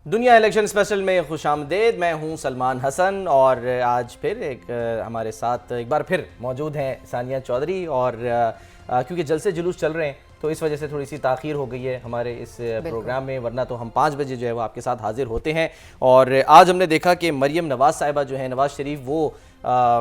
दुनिया election special में खुशामदीद। मैं हूं सलमान हसन और आज फिर हमारे साथ एक बार फिर मौजूद हैं सानिया चौधरी। और क्योंकि जलसे जुलूस चल रहे हैं तो इस वजह से थोड़ी सी ताख़ीर हो गई है हमारे इस प्रोग्राम में, वरना तो हम 5 बजे जो है वो आपके साथ हाजिर होते हैं। और आज हमने देखा कि मरियम नवाज़ साहिबा जो है, नवाज़ शरीफ, वो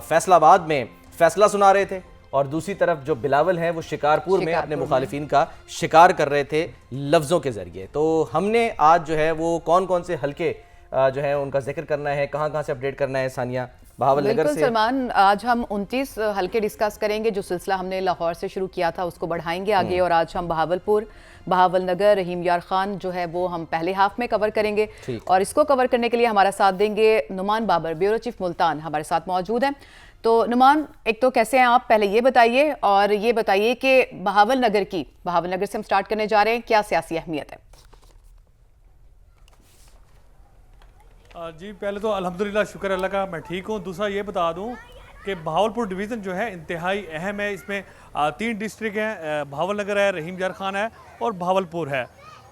फैसलाबाद में फ़ैसला सुना रहे थे और दूसरी तरफ जो बिलावल हैं वो शिकारपुर में अपने मुखालिफिन का शिकार कर रहे थे लफ्ज़ों के ज़रिए। तो हमने आज जो है वो कौन कौन से हल्के जो है उनका जिक्र करना है, कहाँ कहाँ से अपडेट करना है। सानिया, बहावल नगर से। सलमान, आज हम 29 हल्के डिस्कस करेंगे। जो सिलसिला हमने लाहौर से शुरू किया था उसको बढ़ाएंगे आगे, और आज हम बहावलपुर, बहावल नगर, रहीम यार खान जो है वो हम पहले हाफ में कवर करेंगे। और इसको कवर करने के लिए हमारा साथ देंगे नुमान बाबर, ब्यूरो चीफ मुल्तान, हमारे साथ मौजूद हैं। तो नुमान, एक तो कैसे हैं आप, पहले ये बताइए, और ये बताइए कि बहावल नगर से हम स्टार्ट करने जा रहे हैं, क्या सियासी अहमियत है? जी, पहले तो अल्हम्दुलिल्लाह, शुक्र अल्लाह का, मैं ठीक हूँ। दूसरा ये बता दूँ कि बहावलपुर डिवीज़न जो है इंतहाई अहम है। इसमें 3 डिस्ट्रिक्ट हैं, बहावल नगर है, रहीम यार खान है और बहावलपुर है।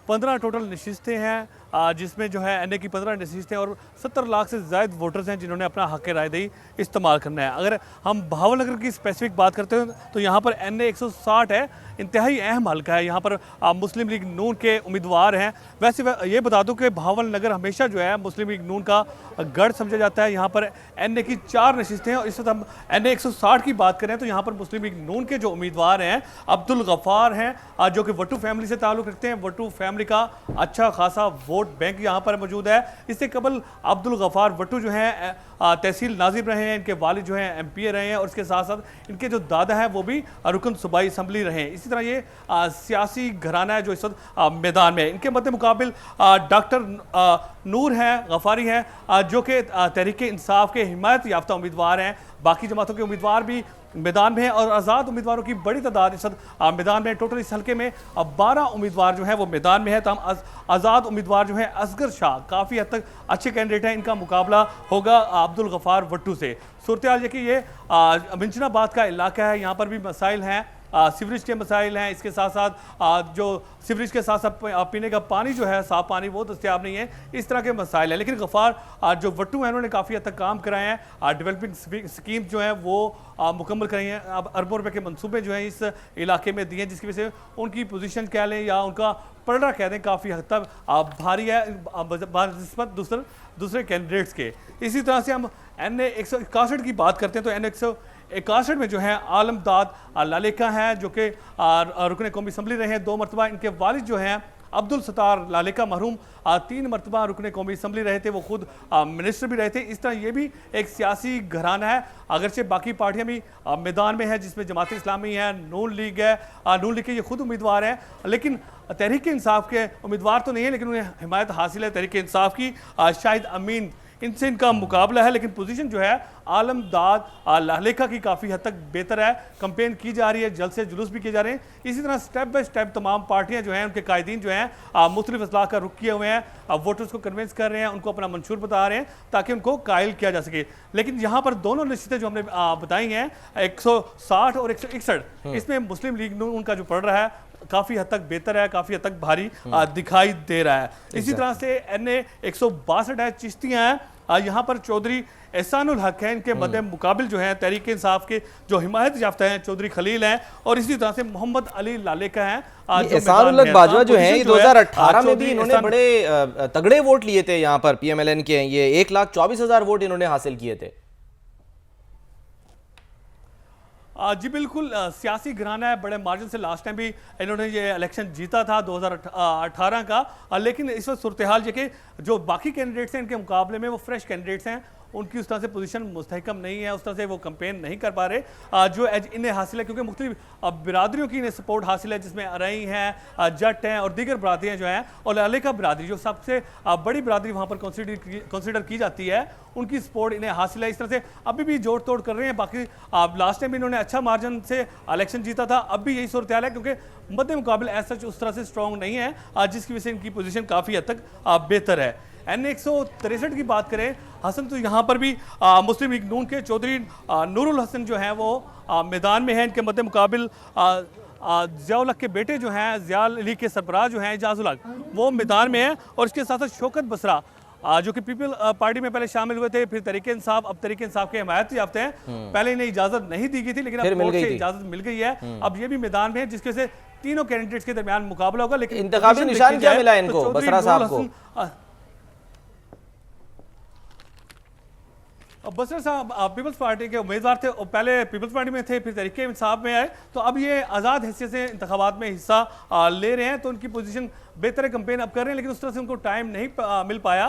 15 टोटल नशिस्तें हैं, जिसमें जो है एनए की 15 नशिस्तें और 70 लाख से ज़ायद वोटर्स हैं जिन्होंने अपना हक़ रायदही इस्तेमाल करना है। अगर हम बहावल नगर की स्पेसिफिक बात करते हैं तो यहाँ पर एनए 160 है, इंतहाई अहम हल्का है। यहाँ पर मुस्लिम लीग नून के उम्मीदवार हैं। वैसे ये बता दूं कि बहावल नगर हमेशा जो है मुस्लिम लीग नून का गढ़ समझा जाता है। यहाँ पर एनए की 4 नशिस्तें हैं और इस वक्त हम एनए 160 की बात करें तो यहाँ पर मुस्लिम लीग नून के जो उम्मीदवार हैं, अब्दुल गफ़ार हैं, जो कि वट्टू फैमिली से ताल्लुक़ रखते हैं। वट्टू फैमिली का अच्छा खासा वोट बैंक यहाँ पर मौजूद है। इससे कबल अब्दुल गफ़ार वट्टू जो हैं तहसील नाजिब रहे हैं, इनके वालिद जो हैं MP रहे हैं, और इसके साथ साथ इनके जो दादा हैं वो भी रुकन सूबाई असम्बली रहे हैं। इसी तरह ये सियासी घराना है जो इस वक्त मैदान में है। इनके मद्दे मुकाबिल डॉक्टर नूर हैं, गफ़ारी हैं, जो कि तहरीक इंसाफ के हिमायत याफ्ता उम्मीदवार हैं। बाकी जमातों के उम्मीदवार भी मैदान में है और आज़ाद उम्मीदवारों की बड़ी तादाद इस वक्त मैदान में। टोटल इस हल्के में 12 उम्मीदवार जो हैं वो मैदान में है। तमाम आज़ाद उम्मीदवार जो हैं असगर शाह काफ़ी हद तक अच्छे कैंडिडेट हैं। इनका मुकाबला होगा अब्दुल गफ़ार वट्टू से। सूरत हाल ये कि ये मिंचनाबाद का इलाका है, यहाँ पर भी मसाइल हैं, सीवरेज के मसाइल हैं। इसके साथ साथ जो सीवरेज के साथ साथ पीने का पानी जो है, साफ़ पानी, वो दस्तियाब नहीं है। इस तरह के मसाइल हैं। लेकिन गफ़ार जो वट्टू हैं उन्होंने काफ़ी हद तक काम कराए हैं। डेवलपिंग स्कीम जो है वो मुकम्मल कराई हैं। अब अरबों रुपए के मंसूबे जो हैं इस इलाके में दिए हैं, जिसकी वजह से उनकी पोजीशन कह लें या उनका पलड़ा कह दें, काफ़ी हद तक भारी है दूसरे कैंडिडेट्स के। इसी तरह से हम NA 161 की बात करते हैं तो NA 161 में जो है आलमदाद लालेका हैं, जो कि रुकन कौमी असम्बली रहे हैं 2 मरतबा। इनके वालिद जो हैं अब्दुल सत्तार लालेका मरहूम 3 मरतबा रुकन कौमी असम्बली रहे थे, वो खुद मिनिस्टर भी रहे थे। इस तरह ये भी एक सियासी घराना है, अगरचे बाकी पार्टियां भी मैदान में हैं, जिसमें जमात इस्लामी है, नून लीग है। नून लीग के ये खुद उम्मीदवार हैं, लेकिन तहरीक इंसाफ के उम्मीदवार तो नहीं है, लेकिन उन्हें हिमायत हासिल है तहरीक इंसाफ की। शाहिद अमीन, इनसे इनका मुकाबला है, लेकिन पोजीशन जो है आलमदाद लालेका की काफ़ी हद तक बेहतर है। कंपेन की जा रही है, जल्द से जुलूस भी किए जा रहे हैं। इसी तरह स्टेप बाय स्टेप तमाम पार्टियां जो हैं, उनके कायदीन जो हैं मुख्तलिफ अजलाह का रुख किए हुए हैं, वोटर्स को कन्विंस कर रहे हैं, उनको अपना मंशूर बता रहे हैं ताकि उनको कायल किया जा सके। लेकिन यहाँ पर दोनों नशिस्तें जो हमने बताई हैं 160 और 161, इसमें मुस्लिम लीग नून उनका जो पड़ रहा है काफ़ी हद तक बेहतर है, काफ़ी हद तक भारी दिखाई दे रहा है। इसी तरह से NA 162 है, चिश्तियाँ हैं, यहाँ पर चौधरी एहसानुल हक हैं। इनके मद्दे मुकाबिल जो है तहरीक इंसाफ के जो हिमायत याफ्ता हैं चौधरी खलील हैं, और इसी तरह से मोहम्मद अली लालेका हैं। एहसानुल हक बाजवा जो हैं, 2018 में भी इन्होंने बड़े तगड़े वोट लिए थे यहाँ पर PMLN के। ये 1,24,000 वोट इन्होंने हासिल किए थे। जी बिल्कुल, सियासी घराना है, बड़े मार्जिन से लास्ट टाइम भी इन्होंने ये इलेक्शन जीता था 2018 का। लेकिन इस वक्त सूरत हाल ये कि जो बाकी कैंडिडेट्स हैं इनके मुकाबले में वो फ्रेश कैंडिडेट्स हैं, उनकी उस तरह से पोजीशन मुस्तहकम नहीं है, उस तरह से वो कैंपेन नहीं कर पा रहे जो एज इन्हें हासिल है, क्योंकि मुख्तलिफ बिरादरियों की इन्हें सपोर्ट हासिल है, जिसमें अरई हैं, जट हैं और दीगर बरादरियाँ जो हैं, और लालेका बरादरी जो सबसे बड़ी बरादरी वहाँ पर कंसिडर की जाती है, उनकी सपोर्ट इन्हें हासिल है। इस तरह से अभी भी जोड़ तोड़ कर रहे हैं। बाकी लास्ट टाइम भी इन्होंने अच्छा मार्जिन से इलेक्शन जीता था, अब भी यही सूरत हाल है, क्योंकि मद्दे मुकाबले एज सच उस तरह से स्ट्रॉन्ग नहीं है, जिसकी वजह से इनकी पोजीशन काफ़ी हद तक बेहतर है। NA 163 की बात करें हसन, तो यहाँ पर भी मुस्लिम लीग नून के चौधरी नूरुल हसन जो हैं वो मैदान में हैं। इनके मद्दे मुकाबिल ज़ियाउल हक के बेटे जो हैं, ज़ियाउल लीग के सरबराह जो हैं एजाजुल हक, वो मैदान में हैं। और इसके साथ साथ शौकत बसरा जो कि पीपल पार्टी में पहले शामिल हुए थे, फिर तरीके इंसाफ, अब तरीके इंसाफ के हिमायत याफ्ते हैं। पहले इन्हें इजाजत नहीं दी गई थी, लेकिन अब कोर्ट से इजाजत मिल गई है। अब ये भी मैदान में है, जिसके से तीनों कैंडिडेट्स के दरमियान मुकाबला होगा। लेकिन इंतखाबी निशान क्या मिला इनको, बसरा साहब को? बसरा साहब पीपल्स पार्टी के उम्मीदवार थे, पहले पीपल्स पार्टी में थे, फिर तरीके इंसाफ में आए, तो अब ये आज़ाद हैसियत से इंतखाबात में हिस्सा ले रहे हैं। तो उनकी पोजीशन बेहतर कंपेन अब कर रहे हैं, लेकिन उस तरह से उनको टाइम नहीं मिल पाया,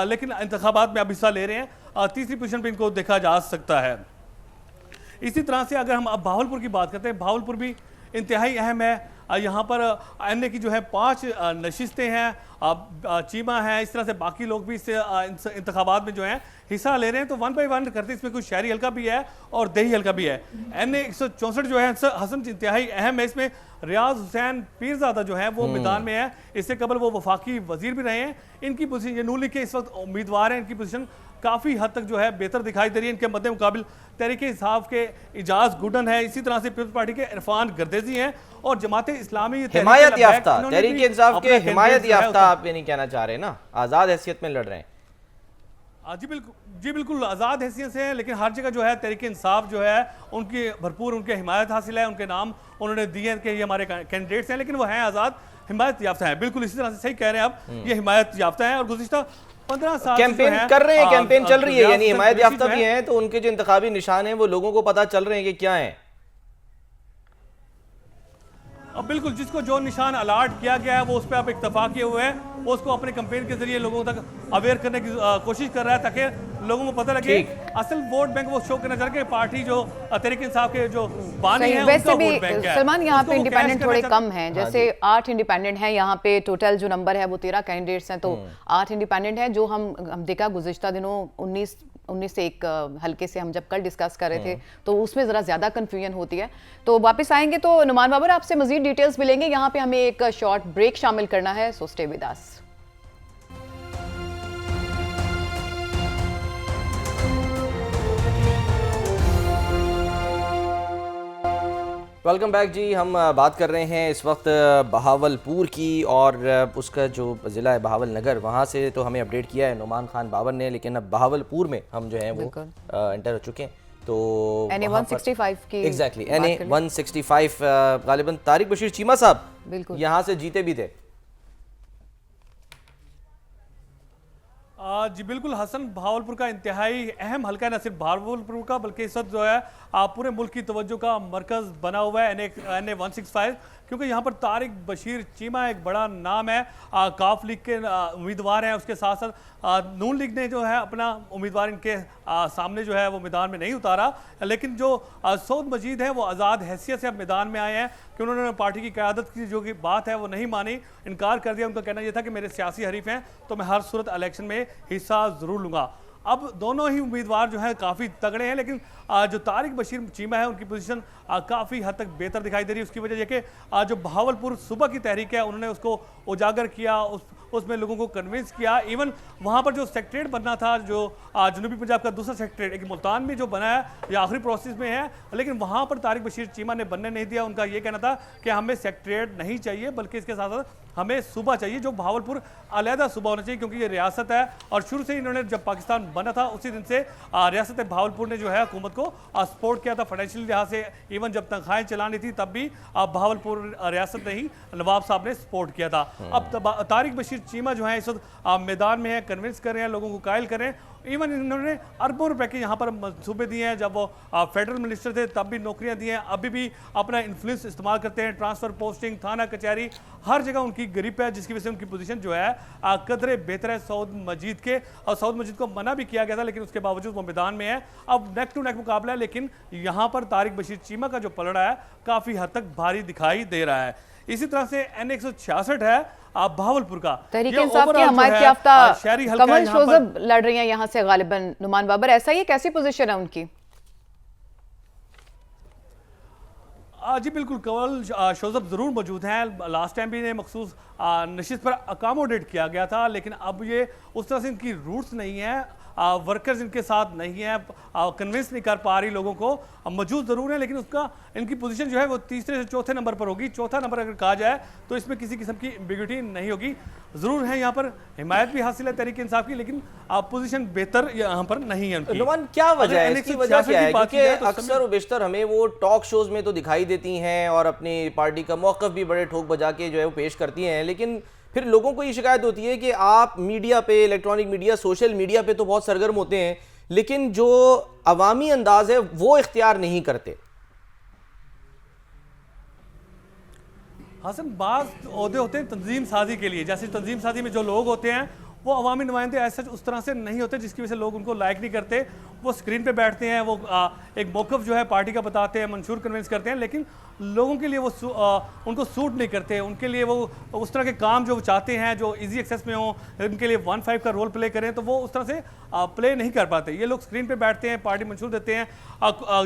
लेकिन इंतखाबात में अब हिस्सा ले रहे हैं। तीसरी पोजीशन पर इनको देखा जा सकता है। इसी तरह से अगर हम अब भावलपुर की बात करते हैं, भावलपुर भी इंतहाई अहम है। यहाँ पर एनए की जो है 5 नशिस्तें हैं, चीमा है, इस तरह से बाकी लोग भी इससे इंतखाबात में जो है हिस्सा ले रहे हैं। तो 1 बाय 1 करते इसमें कुछ शहरी हल्का भी है और दही हल्का भी है। एनए 164 जो है हसन इंतहाई अहम है। इसमें रियाज हुसैन पीरजादा जो है वो मैदान में है, इससे कबल वो वफाकी वजीर भी रहे हैं। इनकी पोजीशन नून लीग के इस वक्त उम्मीदवार हैं, इनकी पोजीशन काफ़ी हद तक जो है बेहतर दिखाई दे रही है। इनके मद्दे मुकाबिल तहरीके इंसाफ के इजाज गुडन है, इसी तरह से पीपल्स पार्टी के इरफान गर्देजी हैं और जमात इस्लामी हिमायत याफ्ता, तहरीके इंसाफ के हिमायत याफ्ता आप ये नहीं कहना चाह रहे ना, आज़ाद हैसियत में लड़ रहे हैं? जी बिल्कुल आज़ाद हैसियत से है, लेकिन हर जगह जो है तहरीके इंसाफ जो है उनकी भरपूर उनके हिमायत हासिल है। उनके नाम उन्होंने दिए हैं कि ये हमारे कैंडिडेट्स हैं, लेकिन वो हैं आज़ाद हिमायत याफ्ता है। बिल्कुल इसी तरह से सही कह रहे हैं आप, ये हिमायत याफ्ता है और गुज़िश्ता 15 साल कैंपेन कर रहे हैं, कैंपेन चल रही है, यानी हिमायत याफ्ता भी हैं। तो उनके जो इंतखाबी निशान हैं वो लोगों को पता चल रहे हैं कि क्या हैं। अब बिल्कुल जिसको जो निशान अलाट किया गया है वो उस पर आप इत्तफाक किए हुए हैं, वो उसको अपने कैंपेन के जरिए लोगों तक अवेयर करने की कोशिश कर रहा है, ताकि लोगों को पता लगे असल वोट बैंक वो शो करना चाह रहे हैं। पार्टी जो तहरीके इंसाफ के जो बानी है वैसे भी सलमान यहाँ पे इंडिपेंडेंट थोड़े कम हैं, जैसे 8 इंडिपेंडेंट हैं यहाँ पे, टोटल जो नंबर है वो 13 कैंडिडेट्स हैं, तो 8 इंडिपेंडेंट हैं। जो हम देखा गुज़िश्ता दिनों 19 से एक हल्के से हम जब कल डिस्कस कर रहे थे तो उसमें ज़रा ज़्यादा कन्फ्यूजन होती है। तो वापस आएंगे तो नुमान बाबर आपसे मज़ीद डिटेल्स मिलेंगे। यहाँ पे हमें एक शॉर्ट ब्रेक शामिल करना है, so stay with us. Welcome back जी। हम बात कर रहे हैं इस वक्त बहावलपुर की, और उसका जो ज़िला है बहावल नगर, वहाँ से तो हमें अपडेट किया है नुमान खान बाबर ने, लेकिन अब बहावलपुर में हम जो हैं वो एंटर हो चुके हैं। तो NA 165 की एग्जैक्टली NA 165 गालिबन तारिक बशीर चीमा साहब बिल्कुल यहाँ से जीते भी थे। जी बिल्कुल हसन, भावलपुर का इंतहाई अहम हल्का है, न सिर्फ भावलपुर का बल्कि इस वक्त जो है पूरे मुल्क की तवज्जो का मरकज़ बना हुआ है NA 165, क्योंकि यहाँ पर तारिक बशीर चीमा एक बड़ा नाम है। काफ लीग के उम्मीदवार हैं, उसके साथ साथ नून लीग ने जो है अपना उम्मीदवार इनके सामने जो है वो मैदान में नहीं उतारा, लेकिन जो सऊद मजीद है वो आज़ाद हैसियत से अब मैदान में आए हैं कि उन्होंने पार्टी की क़यादत की जो कि बात है वो नहीं मानी, इनकार कर दिया। उनका कहना यह था कि मेरे सियासी हरीफ हैं तो मैं हर सूरत इलेक्शन में हिस्सा ज़रूर लूँगा। अब दोनों ही उम्मीदवार जो है काफ़ी तगड़े हैं, लेकिन जो तारिक बशीर चीमा है उनकी पोजीशन काफ़ी हद तक बेहतर दिखाई दे रही है। उसकी वजह यह कि जो बहावलपुर सुबह की तहरीक है उन्होंने उसको उजागर किया, उसमें लोगों को कन्विंस किया। इवन वहाँ पर जो सेक्रेटरीट बनना था, जो जनूबी पंजाब का दूसरा सेक्रेटरीट एक मुल्तान में जो बना है, ये आखिरी प्रोसेस में है, लेकिन वहाँ पर तारिक बशीर चीमा ने बनने नहीं दिया। उनका ये कहना था कि हमें सेक्रेटरीट नहीं चाहिए, बल्कि इसके साथ साथ हमें सूबा चाहिए, जो बहावलपुर अलहदा सूबा होना चाहिए, क्योंकि ये रियासत है। और शुरू से ही इन्होंने जब पाकिस्तान बना था उसी दिन से रियासत बहावलपुर ने जो है हुकूमत को सपोर्ट किया था फाइनेंशियल लिहाज से। इवन जब तनख्वाहें चलानी थी तब भी बहावलपुर रियासत ने ही नवाब साहब ने सपोर्ट किया था। अब तारिक बशीर चीमा जो है इस वक्त मैदान में है, कन्विंस कर रहे हैं, लोगों को कायल कर रहे हैं। इवन इन्होंने अरबों रुपए के यहाँ पर मंसूबे दिए हैं। जब वो फेडरल मिनिस्टर थे तब भी नौकरियाँ दी हैं, अभी भी अपना इन्फ्लुएंस इस्तेमाल करते हैं, ट्रांसफ़र पोस्टिंग, थाना कचहरी, हर जगह उनकी ग्रिप है, जिसकी वजह से उनकी पोजीशन जो है कदरे बेहतर है सऊद मजीद के। और सऊद मजीद को मना भी किया गया था, लेकिन उसके बावजूद वो मैदान में है। अब नेक टू नेक मुकाबला है, लेकिन यहाँ पर तारिक बशीर चीमा का जो पलड़ा है काफ़ी हद तक भारी दिखाई दे रहा है। इसी तरह से NA 166 है बहावलपुर का, तहरीक इंसाफ की हमायत याफ्ता कमल शोजब लड़ रही हैं यहाँ से गालिबन। नुमान बाबर, ऐसा ही कैसी पोजीशन है उनकी? जी बिल्कुल, कमल शोजब ज़रूर मौजूद हैं। लास्ट टाइम भी इन्हें मखसूस नशिस्त पर अकोमोडेट किया गया था, लेकिन अब ये उस तरह से इनकी रूट्स नहीं है। वर्कर्स इनके साथ नहीं है, कन्विंस नहीं कर पा रही लोगों को, मौजूद ज़रूर है लेकिन उसका इनकी पोजीशन जो है वो तीसरे से चौथे नंबर पर होगी। चौथा नंबर अगर कहा जाए तो इसमें किसी किस्म की एम्बिग्युइटी नहीं होगी। ज़रूर है यहाँ पर हिमायत भी हासिल है तहरीक इंसाफ की, लेकिन पोजीशन बेहतर यहाँ पर नहीं है उनकी। नुमान, क्या वजह है, इसकी वजह क्या है? क्योंकि तो अक्सर और बेशतर हमें वो टॉक शोज में तो दिखाई देती हैं और अपनी पार्टी का मौक़िफ़ भी बड़े ठोक बजा के जो है वो पेश करती हैं, लेकिन फिर लोगों को ये शिकायत होती है कि आप मीडिया पे, इलेक्ट्रॉनिक मीडिया, सोशल मीडिया पे तो बहुत सरगर्म होते हैं, लेकिन जो अवामी अंदाज है वो इख्तियार नहीं करते। हसन, बाज़ ओहदे होते हैं तंजीम साजी के लिए, जैसे तंजीम साजी में जो लोग होते हैं वो अवामी नुमाइंदे ऐसे उस तरह से नहीं होते जिसकी वजह से लोग उनको लाइक नहीं करते। वो स्क्रीन पे बैठते हैं, वो एक मौक़िफ़ जो है पार्टी का बताते हैं, मंशूर कन्विंस करते हैं, लेकिन लोगों के लिए वो उनको सूट नहीं करते। उनके लिए वो उस तरह के काम जो वो चाहते हैं जो इजी एक्सेस में हो, उनके लिए 1-5 का रोल प्ले करें, तो वो उस तरह से प्ले नहीं कर पाते। ये लोग स्क्रीन पे बैठते हैं, पार्टी मंशूर देते हैं,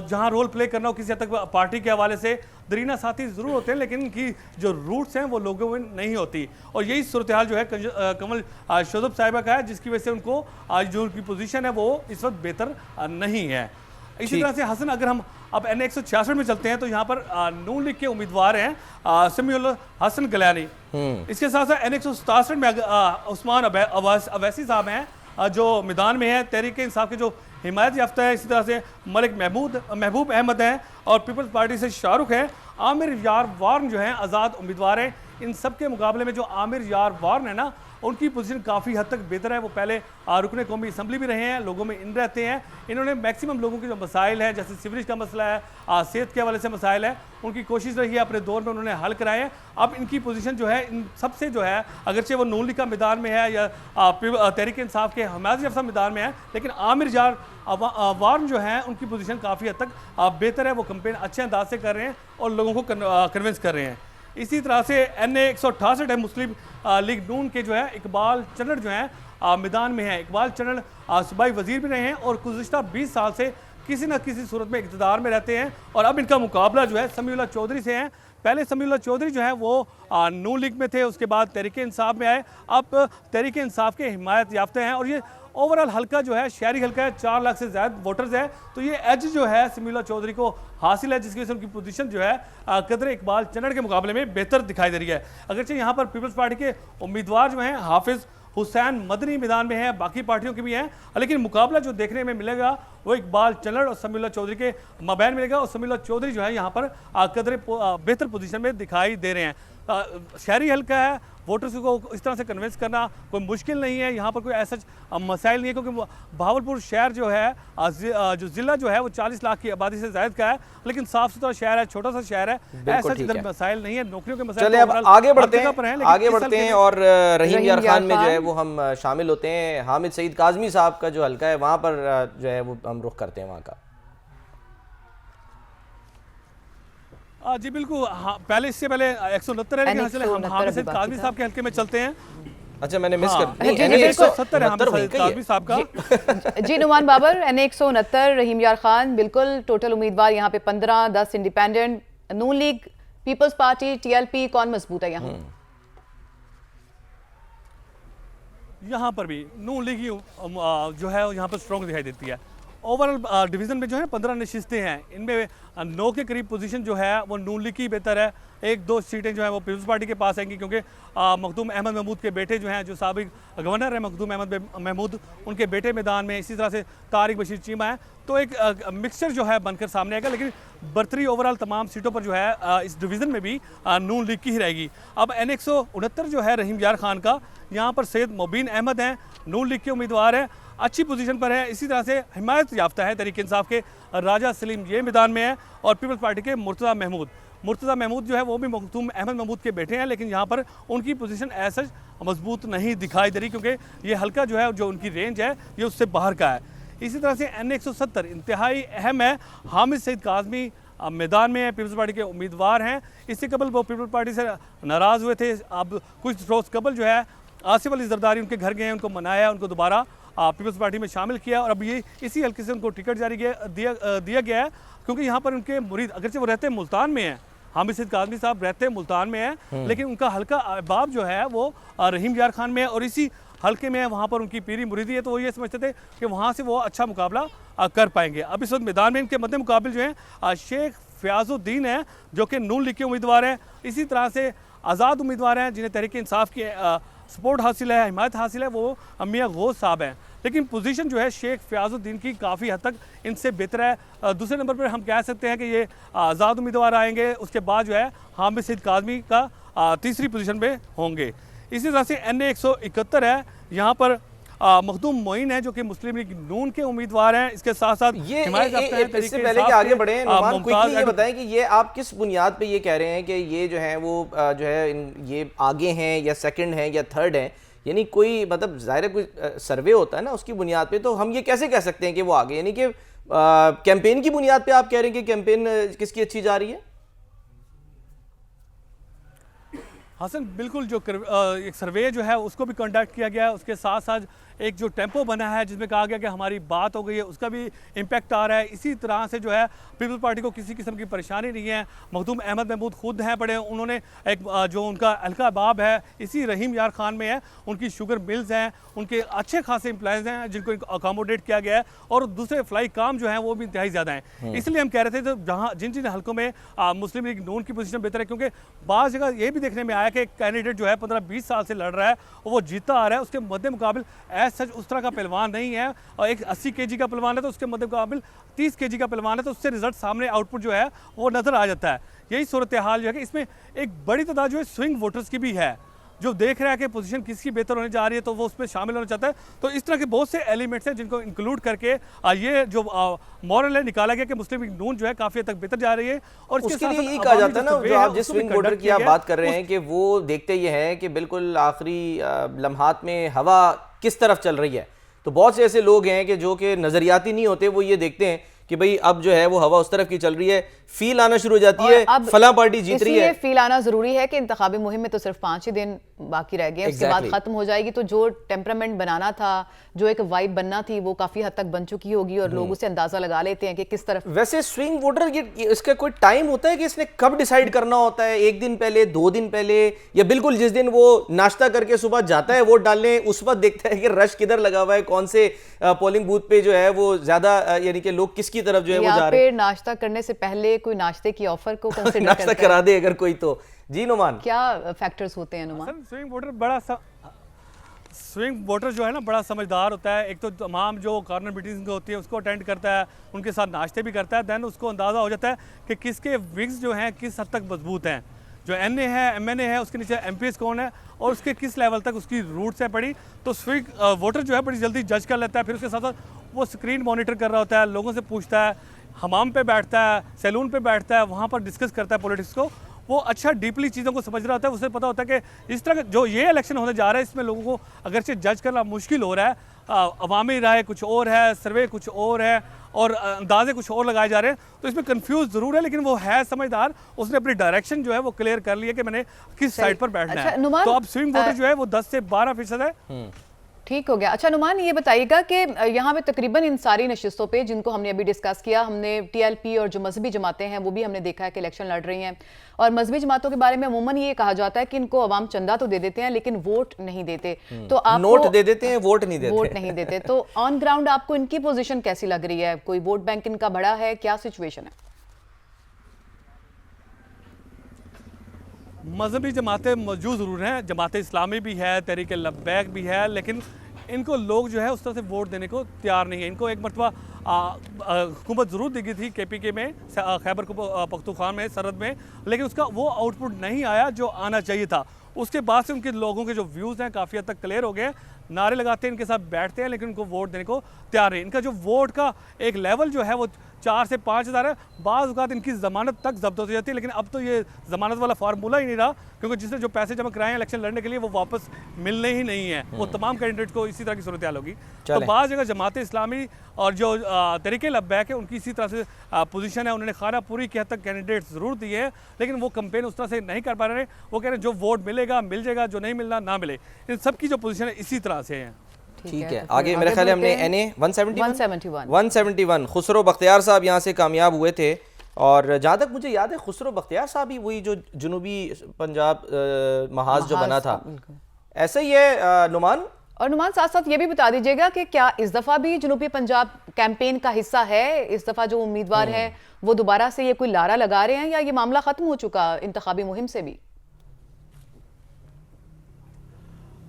जहाँ रोल प्ले करना हो किसी हद तक पार्टी के हवाले से दरीना साथी ज़रूर होते हैं, लेकिन इनकी जो रूट्स हैं वो लोगों में नहीं होती। और यही सूरत हाल जो है कमल शोजब साहिबा का है, जिसकी वजह से उनको आज जो उनकी पोजीशन है वो इस वक्त बेहतर नहीं है। इसी तरह से हसन, अगर हम अब NA 166 में चलते हैं तो यहाँ पर नून लीग के उम्मीदवार हैं समीउल हसन गलानी। इसके साथ साथ NA 167 में उस्मान अवैसी साहब हैं जो मैदान में है, तहरीक इंसाफ के जो हिमायत याफ्ता है। इसी तरह से मलिक महबूब अहमद हैं और पीपल्स पार्टी से शाहरुख हैं। आमिर यार वार्न जो हैं आज़ाद उम्मीदवार हैं। इन सब के मुकाबले में जो आमिर यार वार्न है ना, उनकी पोजीशन काफ़ी हद तक बेहतर है। वो पहले रुकने कौमी असम्बली भी रहे हैं, लोगों में इन रहते हैं। इन्होंने मैक्सिमम लोगों के जो मसाइल हैं, जैसे सीवरेज का मसला है, सेहत के हवाले से मसाइल है, उनकी कोशिश रही है अपने दौर में उन्होंने हल कराए हैं। अब इनकी पोजीशन जो है इन सबसे जो है, अगरचे वो नून लीग का मैदान में है या तहरीक इंसाफ के हिमायत याफ्ता मैदान में है, लेकिन आमिर यार वार्न जो है उनकी पोजीशन काफ़ी हद तक बेहतर है। वो कैंपेन अच्छे अंदाज से कर रहे हैं और लोगों को कन्विंस कर रहे हैं। इसी तरह से NA 168 है मुस्लिम लीग नून के जो है इकबाल चन्नड़ जो है मैदान में है। इकबाल चन्नड़ सूबाई वजीर भी रहे हैं और गुज़िश्ता 20 साल से किसी न किसी सूरत में इक़्तिदार में रहते हैं। और अब इनका मुकाबला जो है समीउल्लाह चौधरी से है। पहले समीउल्लाह चौधरी जो है वो नून लीग में थे, उसके बाद तहरीक इंसाफ में आए, अब तहरीक इंसाफ के हिमायत याफ्ते हैं। और ये ओवरऑल हल्का जो है शहरी हल्का है, 4 लाख से ज़्यादा वोटर्स है, तो ये एज जो है समीउल्लाह चौधरी को हासिल है, जिसकी वजह से उनकी पोजीशन जो है कदर इकबाल चन्नड़ के मुकाबले में बेहतर दिखाई दे रही है। अगरचे यहाँ पर पीपल्स पार्टी के उम्मीदवार जो हैं हाफिज़ हुसैन मदनी मैदान में है, बाकी पार्टियों के भी हैं, लेकिन मुकाबला जो देखने में मिलेगा वो इकबाल चन्नड़ और समीउल्लाह चौधरी के मबैन मिलेगा। और समीउल्लाह चौधरी जो है यहाँ पर कदर बेहतर पोजीशन में दिखाई दे रहे हैं। शहरी हल्का है, वोटर्स को इस तरह से कन्विंस करना कोई मुश्किल नहीं है। यहाँ पर कोई ऐसा मसाइल नहीं है, क्योंकि भावलपुर शहर जो है जो ज़िला जो है वो 40 लाख की आबादी से ज़ायद का है, लेकिन साफ सुथरा शहर है, छोटा सा शहर है, ऐसा इधर मसाइल नहीं है, नौकरियों के मसाइल। चलिए अब आगे बढ़ते हैं और रहीम यार खान में जो है वो हम शामिल होते हैं। हामिद सईद काज़मी साहब का जो हल्का है वहाँ पर जो है वो हम रुख करते हैं वहाँ का। जी बिल्कुल, हाँ, पहले इससे पहले 169 है, लेकिन हम हामिद सईद काज़मी साहब के हल्के में चलते हैं। अच्छा, मैंने मिस कर दिया। 170 है हामिद सईद काज़मी साहब का। जी नुमान बाबर, NA 169 रहीम यार खान, बिल्कुल टोटल उम्मीदवार यहाँ पे 15, 10 इंडिपेंडेंट, नून लीग, पीपल्स पार्टी, TLP, कौन मजबूत है यहाँ? यहाँ पर भी नून लीग जो है यहाँ पर स्ट्रॉन्ग दिखाई देती है। ओवरऑल डिवीज़न में जो है 15 नशिस्तें हैं, इनमें 9 के करीब पोजीशन जो है वो नून लीग की बेहतर है। 1-2 सीटें जो है वो पीपल्स पार्टी के पास आएंगी, क्योंकि मखदूम अहमद महमूद के बेटे जो हैं, जो साबिक गवर्नर है मखदूम अहमद महमूद, उनके बेटे मैदान में, इसी तरह से तारिक बशीर चीमा है, तो एक मिक्सचर जो है बनकर सामने आएगा। लेकिन बर्तरी ओवरऑल तमाम सीटों पर जो है इस डिवीज़न में भी नून लीग की ही रहेगी। अब NA 169 जो है रहीम यार खान का, यहाँ पर सैयद मुबीन अहमद हैं, नून लीग के उम्मीदवार हैं, अच्छी पोजीशन पर है। इसी तरह से हिमायत याफ्ता है तहरीक इंसाफ के राजा सलीम ये मैदान में है, और पीपल्स पार्टी के मुर्तज़ा महमूद जो है वो भी मखदूम अहमद महमूद के बेटे हैं, लेकिन यहाँ पर उनकी पोजीशन ऐसा मजबूत नहीं दिखाई दे रही, क्योंकि ये हल्का जो है, जो उनकी रेंज है, ये उससे बाहर का है। इसी तरह से NA 170 इंतहाई अहम है। हामिद सईद काज़मी मैदान में है, पीपल्स पार्टी के उम्मीदवार हैं। इससे कबल वो पीपल्स पार्टी से नाराज़ हुए थे, अब कुछ रोज़ कबल जो है आसिफ अली जरदारी उनके घर गए, उनको मनाया, उनको दोबारा पीपल्स पार्टी में शामिल किया, और अब ये इसी हल्के से उनको टिकट जारी दिया गया है, क्योंकि यहाँ पर उनके मुरीद, अगरचे वो रहते हैं मुल्तान में हैं, हामिद सईद काज़मी साहब रहते हैं मुल्तान में हैं, लेकिन उनका हल्का अहबाब जो है वो रहीम यार खान में है। और इसी हल्के में है, वहाँ पर उनकी पीरी मुरीदी है, तो वो ये समझते थे कि वहाँ से वो अच्छा मुकाबला कर पाएंगे। अब इस वक्त मैदान में इनके मद्दे मुकाबिल जो है शेख फ़याज़ुद्दीन है जो कि नून लीग के उम्मीदवार हैं। इसी तरह से आज़ाद उम्मीदवार हैं जिन्हें तहरीक इंसाफ की सपोर्ट हासिल है, हिमायत हासिल है, वो मियां गौस साहब हैं। लेकिन पोजीशन जो है शेख फ़याज़ुद्दीन की काफ़ी हद तक इनसे बेहतर है। दूसरे नंबर पर हम कह सकते हैं कि ये आज़ाद उम्मीदवार आएंगे, उसके बाद जो है हामिद सईद काज़मी का तीसरी पोजीशन पे होंगे। इसी तरह से NA 171 है, यहाँ पर मखदूम मोइन है जो कि मुस्लिम लीग नून के उम्मीदवार हैं। इसके साथ साथ ये इससे पहले कि आगे बढ़े नुमान, क्विकली ये बताएं कि ये आप किस बुनियाद पे ये कह रहे हैं कि ये जो है वो जो है ये आगे हैं या सेकंड हैं या थर्ड हैं, यानी कोई मतलब ज़ाहिर है कोई सर्वे होता है ना उसकी बुनियाद पे, तो हम ये कैसे कह सकते हैं कि वो आगे, यानी कि कैंपेन की बुनियाद पे आप कह रहे हैं कि कैंपेन किसकी अच्छी जा रही है? हसन बिल्कुल, जो एक सर्वे जो है उसको भी कंडक्ट किया गया है, उसके साथ साथ एक जो टेम्पो बना है जिसमें कहा गया कि हमारी बात हो गई है, उसका भी इम्पैक्ट आ रहा है। इसी तरह से जो है पीपल्स पार्टी को किसी किस्म की परेशानी नहीं है। मखदूम अहमद महमूद खुद हैं बड़े, उन्होंने एक जो उनका हल्का बाब है इसी रहीम यार खान में है, उनकी शुगर मिल्स हैं, उनके अच्छे खासे एम्प्लॉयज़ हैं जिनको अकोमोडेट किया गया है, और दूसरे फ्लाई काम जो हैं वो भी इंतहाई ज़्यादा हैं। इसलिए हम कह रहे थे तो जहाँ जिन जिन हल्कों में मुस्लिम लीग नून की पोजीशन बेहतर है, क्योंकि बाज़ जगह ये भी देखने में आया कि कैंडिडेट जो है 15-20 साल से लड़ रहा है और वो जीता आ रहा है, उसके मद्दे मुकाबिल सच उस तरह का पहलवान नहीं है, और एक 80 kg का पहलवान है तो उसके मद्दे मुकाबिल 30 kg का पहलवान है, तो उससे रिजल्ट सामने आउटपुट जो है वो नज़र आ जाता है। यही सूरत हाल जो है कि इसमें एक बड़ी तादाद जो है स्विंग वोटर्स की भी है, जो देख रहा है कि पोजीशन किसकी बेहतर होने जा रही है तो वो उसमें शामिल होना चाहता है। तो इस तरह के बहुत से एलिमेंट्स हैं जिनको इंक्लूड करके ये जो मॉरल है निकाला गया कि मुस्लिम लीग नून जो है काफ़ी हद तक बेहतर जा रही है। और उसके लिए यही कहा जाता है ना, जो आप जिस स्विंग वोटर की आप बात कर रहे हैं कि वो देखते ये हैं कि बिल्कुल आखिरी लम्हात में हवा किस तरफ चल रही है, तो बहुत से ऐसे लोग हैं कि जो कि नज़रियाती नहीं होते, वो ये देखते हैं कि भाई अब जो है वो हवा उस तरफ की चल रही है, फील आना शुरू हो जाती है, फला पार्टी जीत रही है। फील आना जरूरी है कि इंतखाबी मुहिम में तो सिर्फ 5 ही दिन बाकी रह गए, उसके बाद खत्म हो जाएगी, तो जो टेम्परामेंट बनाना था, जो एक वाइब बनना थी, वो काफी हद तक बन चुकी होगी और लोग उसे अंदाजा लगा लेते हैं कि किस तरफ। वैसे स्विंग वोटर इसका कोई टाइम होता है कि इसने कब डिसाइड करना होता है? 1 दिन पहले, 2 दिन पहले, या बिल्कुल जिस दिन वो नाश्ता करके सुबह जाता है वोट डालने उस वक्त देखता है कि रश किधर लगा हुआ है, कौन से पोलिंग बूथ पे जो है वो ज्यादा, यानी कि लोग किसकी तरफ जो है वो जा रहे हैं? नाश्ता करने से पहले कोई नाश्ते की ऑफर को कंसीडर नाश्ता करा दे अगर कोई तो। जी नुमान, क्या फैक्टर्स होते हैं नुमान? स्विंग वोटर जो है ना बड़ा समझदार होता है। एक तो तमाम जो कॉर्नर मीटिंग्स होती है उसको अटेंड करता है, उनके साथ नाश्ते भी करता है, दैन उसको अंदाज़ा हो जाता है कि किसके विंग्स जो हैं किस हद तक मजबूत हैं। जो NA है, MNA है, उसके नीचे MPs कौन है और उसके किस लेवल तक उसकी रूट्स है पड़ी, तो स्विंग वोटर जो है बड़ी जल्दी जज कर लेता है। फिर उसके साथ साथ वो स्क्रीन मॉनिटर कर रहा होता है, लोगों से पूछता है, हमाम पे बैठता है, सैलून पे बैठता है, वहाँ पर डिस्कस करता है पॉलिटिक्स को। वो अच्छा डीपली चीज़ों को समझ रहा होता है, उसे पता होता है कि इस तरह का जो ये इलेक्शन होने जा रहा है इसमें लोगों को अगरचे जज करना मुश्किल हो रहा है। अवामी राय कुछ और है, सर्वे कुछ और है और अंदाजे कुछ और लगाए जा रहे हैं, तो इसमें कंफ्यूज ज़रूर है, लेकिन वो है समझदार, उसने अपनी डायरेक्शन जो है वो क्लियर कर लिया कि मैंने किस साइड पर बैठना है। तो अब स्विंग वोटर जो है वो 10 से 12% है। ठीक हो गया। अच्छा नुमान, ये बताइएगा कि यहाँ पे तकरीबन इन सारी नशिस्तों पे जिनको हमने अभी डिस्कस किया, हमने TLP और जो मजहबी जमातें हैं वो भी हमने देखा है कि इलेक्शन लड़ रही हैं, और मजहबी जमातों के बारे में अमूमन ये कहा जाता है कि इनको अवाम चंदा तो दे देते हैं लेकिन वोट नहीं देते, तो आप नोट दे देते हैं, वोट नहीं देते। तो ऑन ग्राउंड आपको इनकी पोजीशन कैसी लग रही है? कोई वोट बैंक इनका बड़ा है, क्या सिचुएशन है? मजहबी जमातें मौजूद ज़रूर हैं, जमात इस्लामी भी है, तहरीक लब्बैक भी है, लेकिन इनको लोग जो है उस तरह से वोट देने को तैयार नहीं है। इनको एक मरतबा हुकूमत ज़रूर दी गई थी KPK में, खैबर पख्तूनख्वा में, सरहद में, लेकिन उसका वो आउटपुट नहीं आया जो आना चाहिए था। उसके बाद से उनके लोगों के जो व्यूज़ हैं काफ़ी हद तक क्लियर हो गए, नारे लगाते हैं, इनके साथ बैठते हैं, लेकिन उनको वोट देने को तैयार नहीं। इनका जो वोट का एक लेवल जो है वो 4 से 5 हज़ार है, बाज़ औक़ात इनकी ज़मानत तक जब्त हो जाती है, लेकिन अब तो ये ज़मानत वाला फार्मूला ही नहीं रहा, क्योंकि जिसने जो पैसे जमा कराए हैं इलेक्शन लड़ने के लिए वो वापस मिलने ही नहीं है। वो तमाम कैंडिडेट को इसी तरह की सूरत हाल होगी। तो बाज़ जगह जमात इस्लामी और जो तहरीक लब्बैक है उनकी इसी तरह से पोजीशन है, उन्होंने खाना पूरी की हद तक कैंडिडेट ज़रूर दिए हैं, लेकिन वो कैंपेन उस तरह से नहीं कर पा रहे। वो कह रहे हैं जो वोट मिलेगा मिल जाएगा, जो नहीं मिलना ना मिले। इन सब की जो पोजीशन है इसी तरह से है। ठीक है, आगे मेरे ख्याल हमने NA 171 खुसरो बख्तियार साहब यहाँ से कामयाब हुए थे, और जहाँ तक मुझे याद है खुसरो बख्तियार साहब ही वही जो जुनूबी पंजाब महाज जो बना था, ऐसा ही है नुमान? और नुमान साथ साथ ये भी बता दीजिएगा कि क्या इस दफा भी जनूबी पंजाब कैंपेन का हिस्सा है? इस दफा जो उम्मीदवार है वो दोबारा से ये कोई लारा लगा रहे हैं या ये मामला खत्म हो चुका इंतखाबी मुहिम से भी?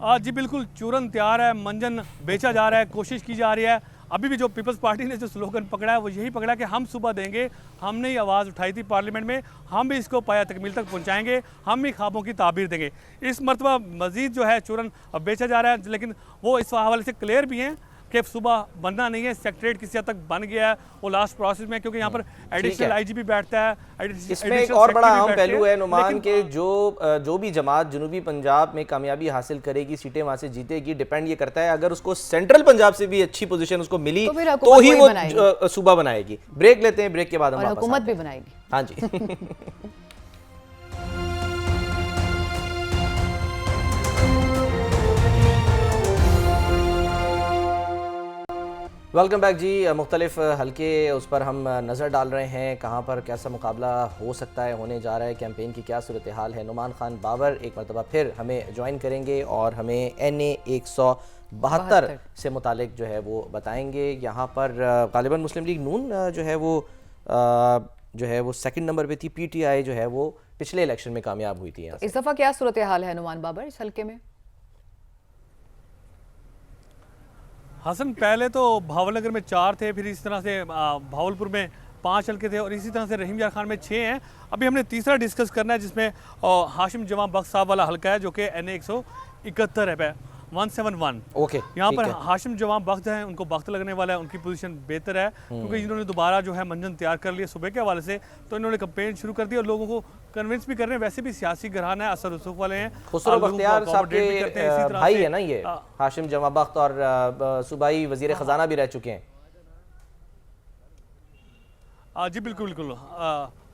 जी बिल्कुल, चूरन तैयार है, मंजन बेचा जा रहा है, कोशिश की जा रही है। अभी भी जो पीपल्स पार्टी ने जो स्लोगन पकड़ा है वो यही पकड़ा कि हम सुबह देंगे, हमने ही आवाज़ उठाई थी पार्लियामेंट में, हम भी इसको पाया तकमील तक पहुंचाएंगे, हम ही ख्वाबों की ताबीर देंगे। इस मरतबा मजीद जो है चूरन बेचा जा रहा है, लेकिन वो इस हवाले से क्लियर भी हैं कि सुबह बनना नहीं है। सेक्रेटरीट किसी हद तक बन गया है, वो लास्ट प्रोसेस में, क्योंकि यहाँ पर एडिशनल आईजीपी बैठता है। इसमें एक और बड़ा अहम पहलू है नुमान के जो भी जमात जनूबी पंजाब में कामयाबी हासिल करेगी, सीटें वहां से जीतेगी, डिपेंड ये करता है अगर उसको सेंट्रल पंजाब से भी अच्छी पोजीशन उसको मिली तो ही वो सूबा बनाएगी। ब्रेक लेते हैं, ब्रेक के बाद हम हुकूमत भी बनाएगी। हाँ जी। वेलकम बैक जी। मुख्तलिफ हल्के उस पर हम नज़र डाल रहे हैं, कहाँ पर कैसा मुकाबला हो सकता है, होने जा रहा है, कैंपेन की क्या सूरत हाल है। नुमान खान बाबर एक मरतबा फिर हमें ज्वाइन करेंगे और हमें NA 172 से मुतालिक जो है वो बताएंगे। यहाँ पर गालिबन मुस्लिम लीग नून जो है वो सेकंड नंबर पे थी, PTI जो है वो पिछले इलेक्शन में कामयाब हुई थी। इस दफ़ा क्या सूरत हाल है नुमान बाबर इस हल्के में? हसन, पहले तो भावलनगर में 4 थे, फिर इस तरह से भावलपुर में 5 हल्के थे और इसी तरह से रहीम यार खान में 6 हैं। अभी हमने तीसरा डिस्कस करना है जिसमें हाशिम जवां बख्श साहब वाला हल्का है जो कि NA 171 है, 171। ओके, यहाँ पर हाशिम जवां बख्त हैं, उनको वक्त लगने वाला है, उनकी पोजीशन बेहतर है क्योंकि इन्होंने दोबारा जो है मंजन तैयार कर लिया सुबह के हवाले से, तो इन्होंने कैंपेन शुरू कर दी और लोगों को कन्विंस भी कर रहे हैं। वैसे भी सियासी घराना है, असर रसूख वाले हैं, खुसरो बख्तियार साहब के भाई है ना ये हाशिम जवां बख्त, और सूबाई वजीर खजाना भी रह चुके हैं। जी बिल्कुल बिल्कुल,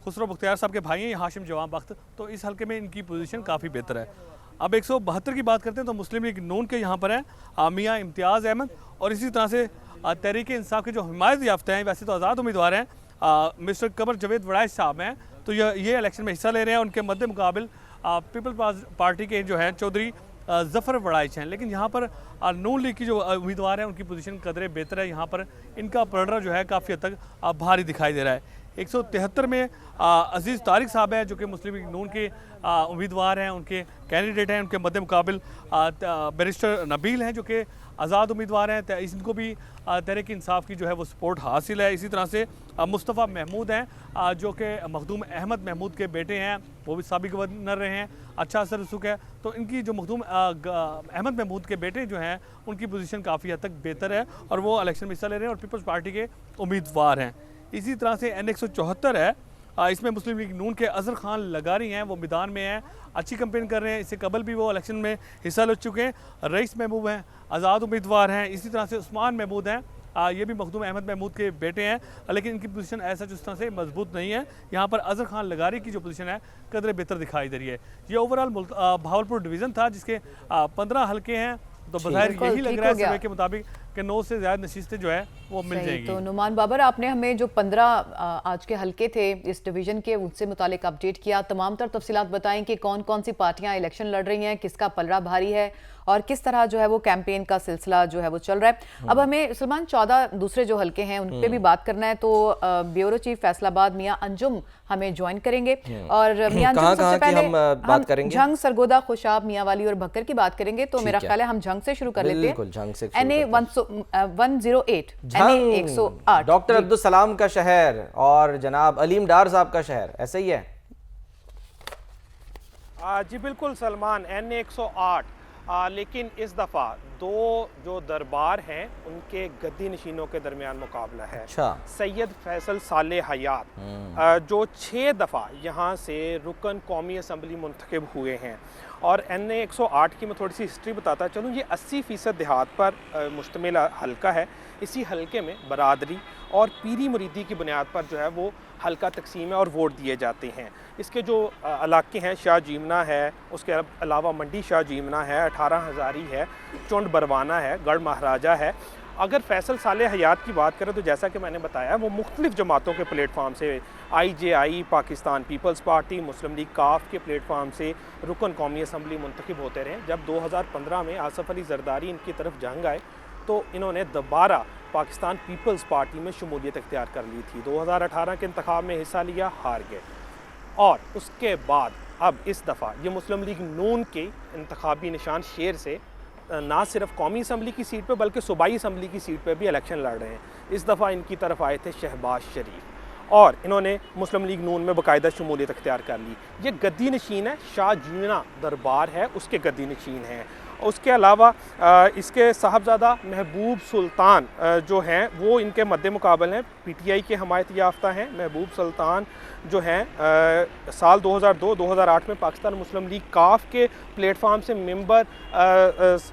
खुसरो बख्तियार साहब के भाई हैं हाशिम जवां बख्त, तो इस हल्के में इनकी पोजीशन काफ़ी बेहतर है। अब 172 की बात करते हैं तो मुस्लिम लीग नून के यहाँ पर हैं मियाँ इम्तियाज़ अहमद और इसी तरह से तहरीक इंसाफ के जो हिमायत याफ्ता हैं, वैसे तो आज़ाद उम्मीदवार हैं, मिस्टर कमर जवेद वड़ाइश साहब हैं, तो ये इलेक्शन में हिस्सा ले रहे हैं। उनके मद्दे मुकाबिल पीपल्स पार्टी के जो हैं चौधरी ज़फ़र वड़ाइश हैं। लेकिन यहाँ पर नून लीग की जो उम्मीदवार हैं उनकी पोजीशन कदरे बेहतर है। यहाँ पर इनका पलड़ा जो है काफ़ी हद तक भारी दिखाई दे रहा है। 173 में अजीज़ तारिक साहब हैं जो कि मुस्लिम लीग नून के उम्मीदवार हैं, उनके कैंडिडेट हैं। उनके मद्दे मुकाबिल बैरिस्टर नबील हैं जो कि आज़ाद उम्मीदवार हैं, इनको भी तहरीक इंसाफ की जो है वो सपोर्ट हासिल है। इसी तरह से मुस्तफ़ा महमूद हैं जो कि मखदूम अहमद महमूद के बेटे हैं, वो भी साबिक गवर्नर रहे हैं, अच्छा असर रसूख है, तो इनकी जो मखदूम अहमद महमूद के बेटे जो हैं उनकी पोजीशन काफ़ी हद तक बेहतर है और वो इलेक्शन में हिस्सा ले रहे हैं और पीपल्स पार्टी के उम्मीदवार हैं। इसी तरह से NA 174 है, इसमें मुस्लिम लीग नून के अजहर खान लगारी हैं, वो मैदान में हैं, अच्छी कैंपेन कर रहे हैं। इससे कबल भी वो इलेक्शन में हिस्सा ले चुके हैं। रईस महबूब हैं, आज़ाद उम्मीदवार हैं। इसी तरह से उस्मान महमूद हैं, ये भी मखदूम अहमद महमूद के बेटे हैं, लेकिन इनकी पोजीशन ऐसा जिस तरह से मजबूत नहीं है। यहाँ पर अजहर खान लगारी की जो पोजीशन है कदरे बेहतर दिखाई दे रही है। ये ओवरऑल भावलपुर डिवीज़न था जिसके 15 हल्के हैं, तो बज़ाहिर यही लग रहा है सर्वे के मुताबिक कि 9 से ज़्यादा नशिस्तें जो है वो मिल जाएंगी। तो नुमान बाबर, आपने हमें जो 15 आज के हल्के थे इस डिवीजन के, उनसे मुतालिक अपडेट किया, तमाम तर तफसीलात बताएं कि कौन कौन सी पार्टियां इलेक्शन लड़ रही हैं, किसका पलड़ा भारी है और किस तरह जो है वो कैंपेन का सिलसिला जो है वो चल रहा है। अब हमें सलमान 14 दूसरे जो हल्के हैं उन पे भी बात करना है, तो ब्यूरो चीफ फैसलाबाद मियां अंजुम हमें ज्वाइन करेंगे और मियां अंजुम सबसे पहले हम झंग, सरगोदा, खुशाब, मियांवाली और भक्कर की बात करेंगे। तो मेरा ख्याल है हम झंग से शुरू कर लेते हैं। NA 108 NA 108 doctor Abdul Salam का शहर और जनाब अलीम डार साहब का शहर, ऐसा ही है? जी बिल्कुल सलमान, NA 108, लेकिन इस दफ़ा 2 जो दरबार हैं उनके गद्दी नशीनों के दरमियान मुकाबला है। अच्छा। सैयद फैसल साले हयात जो 6 दफ़ा यहाँ से रुकन कौमी असम्बली मुंतखब हुए हैं। और NA 108 की मैं थोड़ी सी हिस्ट्री बताता चलूँ। ये 80% देहात पर मुश्तमिल हल्का है। इसी हल्के में बरादरी और पीरी मुरीदी की बुनियाद पर जो है वो हल्का तकसीम है और वोट दिए जाते हैं। इसके जो इलाके हैं, शाह जीमना है, उसके अलावा मंडी शाह जीमना है, 18 हज़ारी है, चुंड बरवाना है, गढ़ महाराजा है, अगर फैसल साले हयात की बात करें तो जैसा कि मैंने बताया वो मुख्तलिफ जमातों के प्लेटफार्म से IJI पाकिस्तान पीपल्स पार्टी मुस्लिम लीग काफ के प्लेटफार्म से रुकन कौमी असम्बली मुंतखब होते रहे। जब 2015 में आसफ़ अली जरदारी इनकी तरफ जंग आए तो इन्होंने दोबारा पाकिस्तान पीपल्स पार्टी में शमूलियत इख्तियार कर ली थी। 2018 के इंतखाब में हिस्सा लिया, हार गए, और उसके बाद अब इस दफ़ा ये मुस्लिम लीग नून के इंतखाबी निशान शेर से ना सिर्फ कौमी असम्बली की सीट पे बल्कि सूबाई असम्बली की सीट पे भी इलेक्शन लड़ रहे हैं। इस दफ़ा इनकी तरफ आए थे शहबाज शरीफ और इन्होंने मुस्लिम लीग नून में बाकायदा शमूलियत इख्तियार कर ली। ये गद्दी नशीन है, शाह जीना दरबार है उसके गद्दी नशीन हैं। उसके अलावा इसके साहबजादा महबूब सुल्तान जो हैं वो इनके मद्दे मुकाबल हैं, PTI के हमायत याफ्ता हैं। महबूब सुल्तान जो हैं साल 2002-2008 में पाकिस्तान मुस्लिम लीग काफ के प्लेटफार्म से मेंबर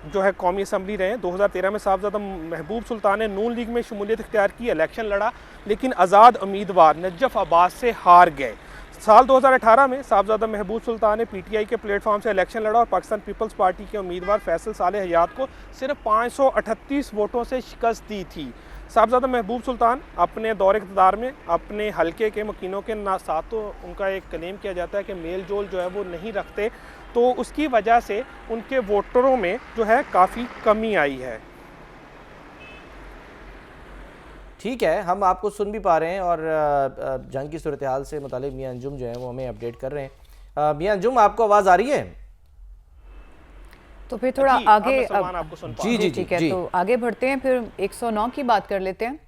जो है कौमी असम्बली रहे हैं। 2013 में साहबजादा महबूब सुल्तान ने नून लीग में शमूलियत इख्तियार की, इलेक्शन लड़ा, लेकिन आज़ाद उम्मीदवार नजफ अब्बास से हार गए। साल 2018 में साहबजादा महबूब सुल्तान ने PTI के प्लेटफार्म से इलेक्शन लड़ा और पाकिस्तान पीपल्स पार्टी के उम्मीदवार फैसल साले हयात को सिर्फ 538 वोटों से शिकस्त दी थी। साहबजादा महबूब सुल्तान अपने दौर इक़्तिदार में अपने हलके के मकीनों के साथ तो उनका एक क्लेम किया जाता है कि मेल जोल जो है वो नहीं रखते, तो उसकी वजह से उनके वोटरों में जो है काफ़ी कमी आई है। ठीक है, हम आपको सुन भी पा रहे हैं और जंग की सूरत हाल से मुतालिक मियां अंजुम जो है वो हमें अपडेट कर रहे हैं। मियां अंजुम, आपको आवाज़ आ रही है? तो फिर थोड़ा आगे आपको सुन पा जी जी ठीक है, तो आगे बढ़ते हैं, फिर 109 की बात कर लेते हैं।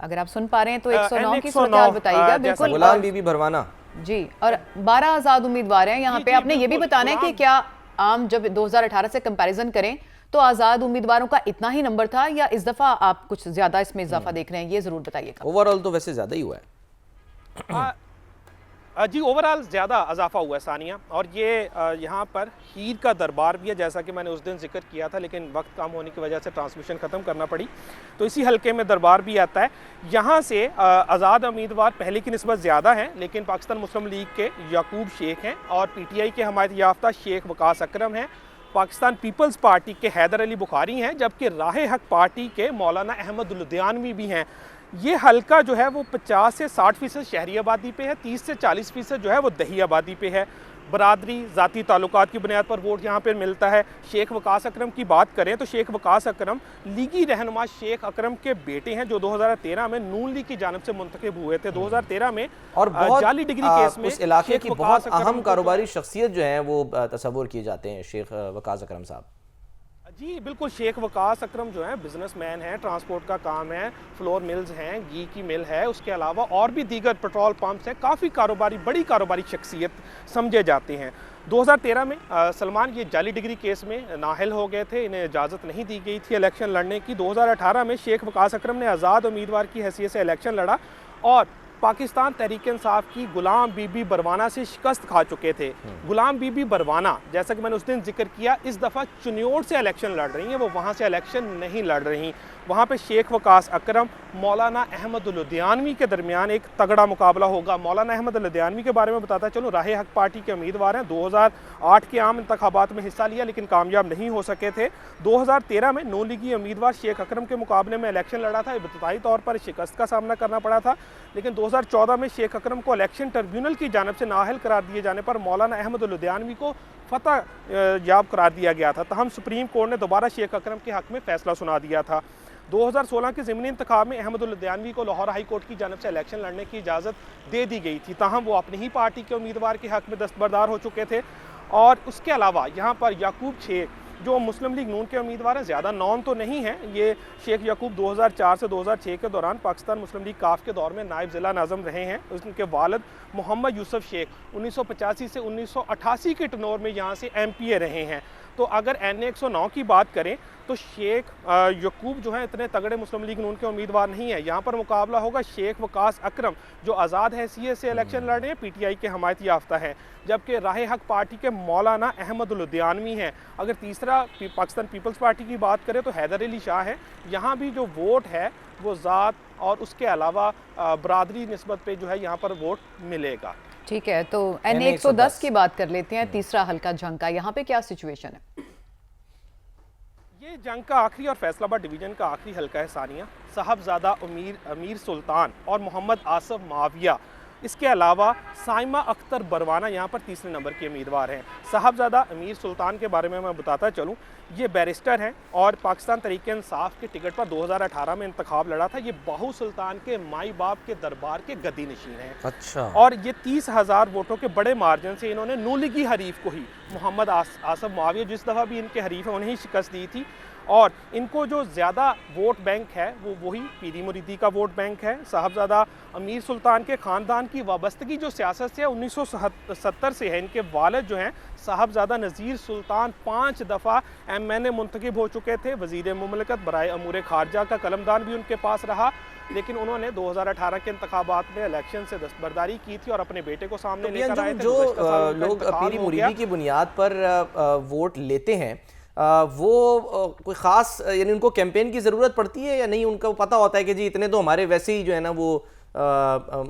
अगर आप सुन पा रहे हैं तो 109 की सूरत हाल बताइएगा। बिल्कुल, गुलाम बीबी भरवाना जी, और 12 आज़ाद उम्मीदवार हैं यहाँ पे। आपने ये भी बताना है कि क्या आम जब 2018 से कंपैरिजन करें तो आज़ाद उम्मीदवारों का इतना ही नंबर था या इस दफ़ा आप कुछ ज़्यादा इसमें इजाफा देख रहे हैं, ये ज़रूर बताइएगा। ओवरऑल तो वैसे ज़्यादा ही हुआ है। जी, ओवरऑल ज़्यादा इजाफा हुआ है सानिया, और ये यहाँ पर हीर का दरबार भी है, जैसा कि मैंने उस दिन जिक्र किया था, लेकिन वक्त कम होने की वजह से ट्रांसमिशन ख़त्म करना पड़ी। तो इसी हलके में दरबार भी आता है। यहाँ से आज़ाद उम्मीदवार पहले की निस्बत ज़्यादा हैं, लेकिन पाकिस्तान मुस्लिम लीग के याकूब शेख हैं और PTI के हमायत याफ्ता शेख वकास अकरम हैं। पाकिस्तान पीपल्स पार्टी के हैदर अली बुखारी हैं, जबकि राह हक पार्टी के मौलाना अहमद लुधियानवी भी हैं। ये हल्का जो है वो 50 से 60% शहरी आबादी पे है, 30 से 40% जो है वो दही आबादी पे है। बरादरी, ज़ाती ताल्लुकात की बुनियाद पर वोट यहाँ पर मिलता है। शेख वकास अकरम की बात करें तो शेख वकास अकरम लीगी रहनुमा शेख अकरम के बेटे हैं, जो 2013 में नून लीग की जानब से मुंतखब हुए थे। 2013 में और बहुत जाली डिग्री केस में उस इलाके की बहुत अहम कारोबारी शख्सियत जो है वो तस्वुर किए जाते हैं शेख वकास अकरम साहब। जी बिल्कुल, शेख वकास अकरम जो है बिजनेसमैन हैं, ट्रांसपोर्ट का काम है, फ्लोर मिल्स हैं, घी की मिल है, उसके अलावा और भी दीगर पेट्रोल पंप्स हैं, काफ़ी कारोबारी, बड़ी कारोबारी शख्सियत समझे जाते हैं। 2013 में सलमान ये जाली डिग्री केस में नाअहल हो गए थे, इन्हें इजाज़त नहीं दी गई थी इलेक्शन लड़ने की। 2018 में शेख वकास अकरम ने आज़ाद उम्मीदवार की हैसियत से इलेक्शन लड़ा और पाकिस्तान तहरीक इंसाफ की गुलाम बीबी बरवाना से शिकस्त खा चुके थे। गुलाम बीबी बरवाना, जैसा कि मैंने उस दिन जिक्र किया, इस दफ़ा चुनियोड़ से इलेक्शन लड़ रही हैं, वो वहाँ से इलेक्शन नहीं लड़ रही। वहाँ पे शेख वकास अकरम मौलाना अहमद लुधियानवी के दरमियान एक तगड़ा मुकाबला होगा। मौलाना अहमद लुधियानवी के बारे में बताता चलो, राह हक पार्टी के उम्मीदवार हैं, 2008 के आम इंतखाबात में हिस्सा लिया लेकिन कामयाब नहीं हो सके थे। 2013 में नून लीगी उम्मीदवार शेख अकरम के मुकाबले में इलेक्शन लड़ा था, इब्तदाई तौर पर शिकस्त का सामना करना पड़ा था, लेकिन 2014 में शेख अकरम को इलेक्शन ट्रिब्यूनल की जानब से नाअहल करार दिए जाने पर मौलाना अहमद लुधियानवी को फतह याब करार दिया गया था। तहम सुप्रीम कोर्ट ने दोबारा शेख अकरम के हक में फैसला सुना दिया था। 2016 के ज़िमनी इंतखाब में अहमद लुधियानवी को लाहौर हाई कोर्ट की जानब से इलेक्शन लड़ने की इजाज़त दे दी गई थी, ताहम वो अपनी ही पार्टी के उम्मीदवार के हक में दस्तबरदार हो चुके थे। और उसके अलावा यहाँ पर याकूब शेख जो मुस्लिम लीग नून के उम्मीदवार हैं, ज़्यादा नॉन तो नहीं हैं, ये शेख याकूब 2004 से 2006 के दौरान पाकिस्तान मुस्लिम लीग काफ के दौर में नायब ज़िला नाज़म रहे हैं। उनके वालिद मोहम्मद यूसुफ शेख 1985 से 1988 के टनोर में यहाँ से MPA रहे हैं। तो अगर NA 109 की बात करें तो शेख याकूब जो है इतने तगड़े मुस्लिम लीग नून के उम्मीदवार नहीं है। यहाँ पर मुकाबला होगा शेख वकास अकरम जो आज़ाद हैसियत से इलेक्शन लड़ रहे हैं, PTI के हमायत याफ्ता हैं, जबकि राह हक पार्टी के मौलाना अहमद लुधियानवी हैं। अगर तीसरा पाकिस्तान पीपल्स पार्टी की बात करें तो हैदर अली शाह है। यहाँ भी जो वोट है वो ज़ात और उसके अलावा बरादरी निस्बत पे जो है यहाँ पर वोट मिलेगा। ठीक है, तो NA 110 की बात कर लेते हैं, तीसरा हल्का जंग का, यहाँ पे क्या सिचुएशन है? ये जंग का आखिरी और फैसलाबाद डिवीज़न का आखिरी हल्का है सानिया। साहबजादा अमीर सुल्तान और मोहम्मद आसफ माविया, इसके अलावा साइमा अख्तर बरवाना यहाँ पर तीसरे नंबर के उम्मीदवार हैं। साहबजादा अमीर सुल्तान के बारे में मैं बताता चलूँ, ये बैरिस्टर हैं और पाकिस्तान तहरीक इंसाफ के टिकट पर 2018 में इंतखाब लड़ा था। ये बहू सुल्तान के माई बाप के दरबार के गद्दी नशीन हैं। अच्छा। और ये 30,000 वोटों के बड़े मार्जिन से इन्होंने नूलिगी हरीफ को ही, मोहम्मद आसफ माविया जिस दफ़ा भी इनके हरीफ हैं उन्हें ही शिकस्त दी थी। और इनको जो ज़्यादा वोट बैंक है वो वही पीरी मुरीदी का वोट बैंक है। साहबजादा अमीर सुल्तान के ख़ानदान की वाबस्तगी जो सियासत से 1970 से है। इनके वालिद जो हैं साहबजादा नज़ीर सुल्तान 5 दफ़ा MNA मुंतखब हो चुके थे। वज़ीर मुमलकत बराए अमूर खारजा का कलमदान भी उनके पास रहा, लेकिन उन्होंने 2018 के इंतखाबात में इलेक्शन से दस्तबरदारी की थी और अपने बेटे को सामने लेकर आए थे। जो लोग पीरी मुरीदी की बुनियाद पर वोट लेते हैं, वो कोई ख़ास यानी उनको कैंपेन की ज़रूरत पड़ती है या नहीं? उनको पता होता है कि जी इतने तो हमारे वैसे ही जो है ना वो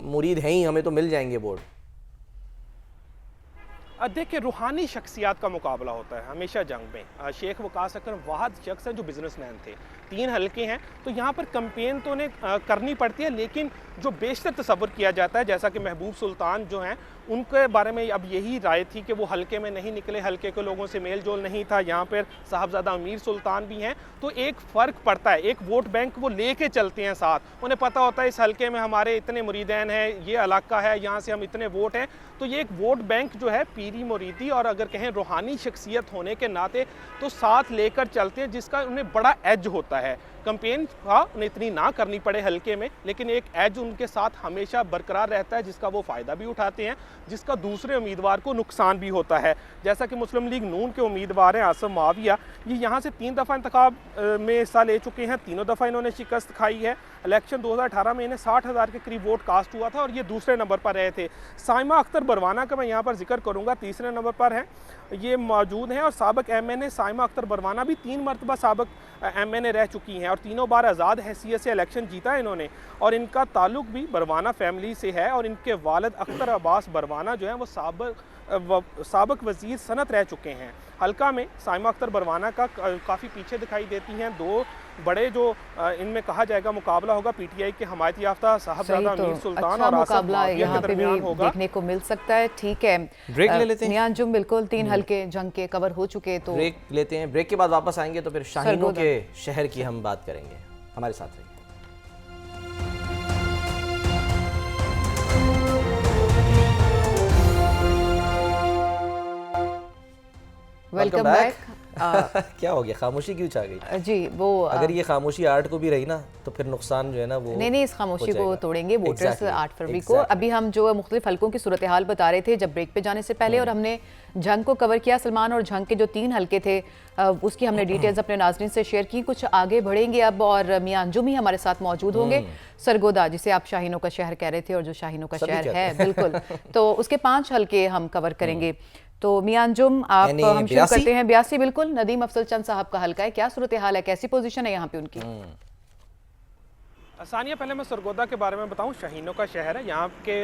मुरीद हैं ही, हमें तो मिल जाएंगे वोट? देखिए, रूहानी शख्सियात का मुकाबला होता है हमेशा जंग में। शेख वकास अकरम वाहद शख्स हैं जो बिजनेसमैन थे। 3 हल्के हैं तो यहाँ पर कंपेन तो उन्हें करनी पड़ती है, लेकिन जो बेशतर तसव्वुर किया जाता है, जैसा कि महबूब सुल्तान जो हैं उनके बारे में अब यही राय थी कि वो हल्के में नहीं निकले, हल्के के लोगों से मेल जोल नहीं था। यहाँ पर साहबजादा अमीर सुल्तान भी हैं तो एक फ़र्क पड़ता है, एक वोट बैंक वो लेके चलते हैं साथ। उन्हें पता होता है इस हल्के में हमारे इतने मुरीदैन हैं, ये इलाका है, यहाँ से हम इतने वोट हैं। तो ये एक वोट बैंक जो है पीरी मुरीदी और अगर कहें रूहानी शख्सियत होने के नाते तो साथ लेकर चलते हैं, जिसका उन्हें बड़ा एज होता है। कंपेन का उन्हें इतनी ना करनी पड़े हल्के में, लेकिन एक एज उनके साथ हमेशा बरकरार रहता है, जिसका वो फ़ायदा भी उठाते हैं, जिसका दूसरे उम्मीदवार को नुकसान भी होता है। जैसा कि मुस्लिम लीग नून के उम्मीदवार हैं आसफ माविया, ये यहाँ से 3 दफ़ा इंतखाब में हिस्सा ले चुके हैं। तीनों दफ़ा इन्होंने शिकस्त खाई है। इलेक्शन 2018 में इन्हें 60,000 के करीब वोट कास्ट हुआ था और ये दूसरे नंबर पर रहे थे। साइमा अख्तर बरवाना का मैं यहाँ पर जिक्र करूँगा, तीसरे नंबर पर हैं, ये मौजूद हैं। और साबिक MNA साइमा अख्तर बरवाना भी 3 मरतबा साबिक MNA रह चुकी हैं और तीनों बार आज़ाद हैसियत से इलेक्शन जीता है इन्होंने। और इनका ताल्लुक भी बरवाना फैमिली से है और इनके वालिद अख्तर अब्बास बरवाना जो हैं वो साबिक वज़ीर सनत रह चुके हैं। हल्का में साइमा अख्तर बरवाना का काफ़ी पीछे दिखाई देती हैं। 2 बड़े जो इनमें कहा जाएगा मुकाबला होगा PTI के हमायत याफ्ता साहबजादा अमीर सुल्तान और आसफ माविया के दरमियान होगा, देखने को मिल सकता है। ठीक है, ब्रेक ले लेते हैं। मियांजुम बिल्कुल 3 हल्के जंग के कवर हो चुके, तो ब्रेक लेते हैं। ब्रेक के बाद वापस आएंगे तो फिर शाहीनों के शहर की हम बात करेंगे। हमारे साथ रहिए। Welcome back. क्या हो गया, खामोशी क्यों छा गई? जी वो अगर ये खामोशी 8 को भी रही ना तो फिर नुकसान जो है ना वो नहीं, इस खामोशी को तोड़ेंगे वोटर्स 8 फरवरी को। अभी हम जो मुख्तलिफ हल्कों की सूरत हाल बता रहे थे जब ब्रेक पे जाने से पहले, और हमने जंग को कवर किया सलमान, और जंग के जो 3 हल्के थे उसकी हमने डिटेल्स अपने नाज़रीन से शेयर की। कुछ आगे बढ़ेंगे अब और मियां अंजुम ही हमारे साथ मौजूद होंगे। सरगोदा, जिसे आप शाहीनों का शहर कह रहे थे और जो शाहीनों का शहर है बिल्कुल, तो उसके 5 हल्के हम कवर करेंगे। तो मियां अंजुम, आप हम शुरू करते हैं 82 बिल्कुल नदीम अफजल चंद साहब का हल्का है। क्या सूरत हाल है, कैसी पोजीशन है यहाँ पे उनकी? सानिया, पहले मैं सरगोदा के बारे में बताऊं। शाहीनों का शहर है, यहाँ के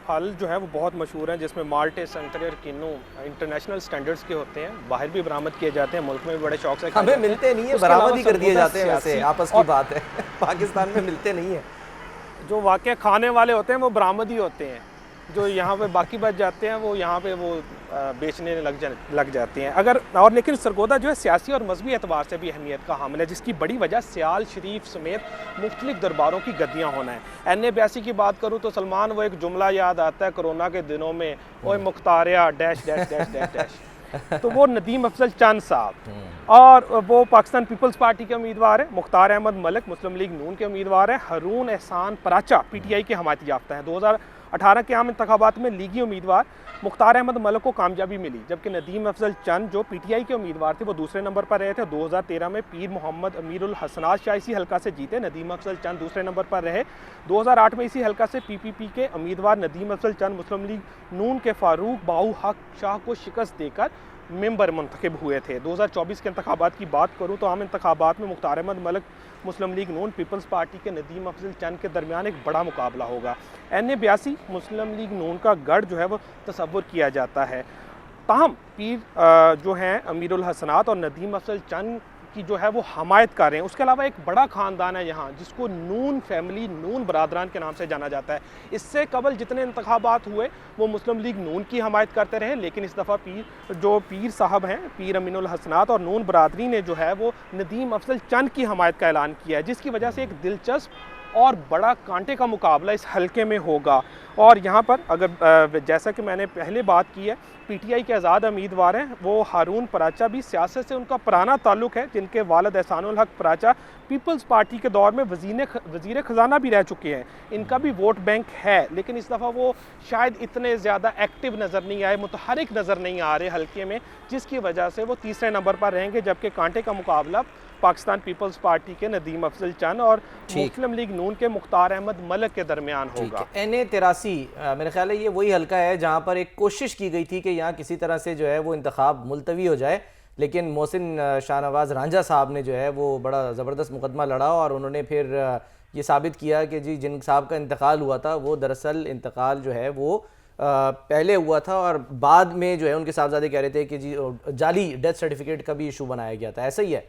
फल जो है वो बहुत मशहूर हैं, जिसमें माल्टे, संतरे और किन्नू इंटरनेशनल स्टैंडर्ड्स के होते हैं, बाहर भी बरामद किए जाते हैं, मुल्क में भी बड़े शौक से हमें मिलते नहीं है, बरामद ही कर दिए जाते हैं। वैसे आपस की बात है, पाकिस्तान में मिलते नहीं है। जो वाकई खाने वाले होते हैं वो बरामद ही होते हैं, जो यहाँ पे बाकी बच जाते हैं वो यहाँ पे वो बेचने लग जाते हैं। अगर और लेकिन सरगोदा जो है सियासी और मजहबी एतबार से भी अहमियत का हामिल है, जिसकी बड़ी वजह सियाल शरीफ समेत मुख्तलिफ दरबारों की गद्दियाँ होना है। NA 82 की बात करूँ तो सलमान, वो एक जुमला याद आता है कोरोना के दिनों में, ओए Mukhtariya dash dash dash dash dash तो वो नदीम अफजल चंद साहब, और वो पाकिस्तान पीपल्स पार्टी के उम्मीदवार हैं। मुख्तार अहमद मलिक मुस्लिम लीग नून के उम्मीदवार हैं। हरून एहसान पराचा PTI के हमायत याफ्ता हैं। 2018 के आम इंतखाबात में लीगी उम्मीदवार मुख्तार अहमद मलिक को कामयाबी मिली, जबकि नदीम अफजल चंद जो PTI के उम्मीदवार थे वो दूसरे नंबर पर रहे थे। 2013 में पीर मोहम्मद अमीरुल हसनात शाह इसी हल्का से जीते, नदीम अफजल चंद दूसरे नंबर पर रहे। 2008 में इसी हल्का से PPP के उम्मीदवार नदीम अफजल चंद मुस्लिम लीग नून के फारूक बाऊ हक शाह को शिकस्त देकर मेंबर मुंतखब हुए थे। 2024 के इंतखाबात की बात करूँ तो आम इंतखाबात में मुख्तार अहमद मलिक मुस्लिम लीग नून पीपल्स पार्टी के नदीम अफजल चंद के दरमियान एक बड़ा मुकाबला होगा। NA 82 मुस्लिम लीग नून का गढ़ जो है वो तसव्वुर किया जाता है। ताहम पीर जो हैं अमीरुल हसनात और नदीम अफजल चंद की जो है वो हमायत कर रहे हैं। उसके अलावा एक बड़ा ख़ानदान है यहाँ जिसको नून फैमिली, नून बरादरान के नाम से जाना जाता है। इससे कबल जितने इंतखाबात हुए वो मुस्लिम लीग नून की हमायत करते रहे, लेकिन इस दफ़ा पीर साहब हैं, पीर अमीनुल हसनात और नून बरादरी ने जो है वो नदीम अफजल चंद की हमायत का ऐलान किया है, जिसकी वजह से एक दिलचस्प और बड़ा कांटे का मुकाबला इस हलके में होगा। और यहाँ पर अगर जैसा कि मैंने पहले बात की है, पीटीआई के आज़ाद उम्मीदवार हैं वो हारून पराचा, भी सियासत से उनका पुराना ताल्लुक़ है, जिनके वालिद एहसानुल हक पराचा पीपल्स पार्टी के दौर में वज़ीर ख़जाना भी रह चुके हैं। इनका भी वोट बैंक है, लेकिन इस दफ़ा वो शायद इतने ज़्यादा एक्टिव नज़र नहीं आए, मुतहरिक नज़र नहीं आ रहे हल्के में, जिसकी वजह से वो तीसरे नंबर पर रहेंगे। जबकि कांटे का मुकाबला पाकिस्तान पीपल्स पार्टी के नदीम अफजल चंद और मुस्लिम लीग नून के मुख्तार अहमद मलिक के दरमियान होगा। NA-83 मेरे ख्याल है ये वही हल्का है जहाँ पर एक कोशिश की गई थी कि यहाँ किसी तरह से जो है वो इंतखाब मुलतवी हो जाए, लेकिन मोहसिन शाहनवाज रांझा साहब ने जो है वो बड़ा ज़बरदस्त मुकदमा लड़ा और उन्होंने फिर ये साबित किया कि जी जिन साहब का इंतकाल हुआ था वो दरअसल इंतकाल जो है वो पहले हुआ था और बाद में जो है उनके साहबजादे कह रहे थे कि जी जाली डेथ सर्टिफिकेट का भी इशू बनाया गया था। ऐसा ही है?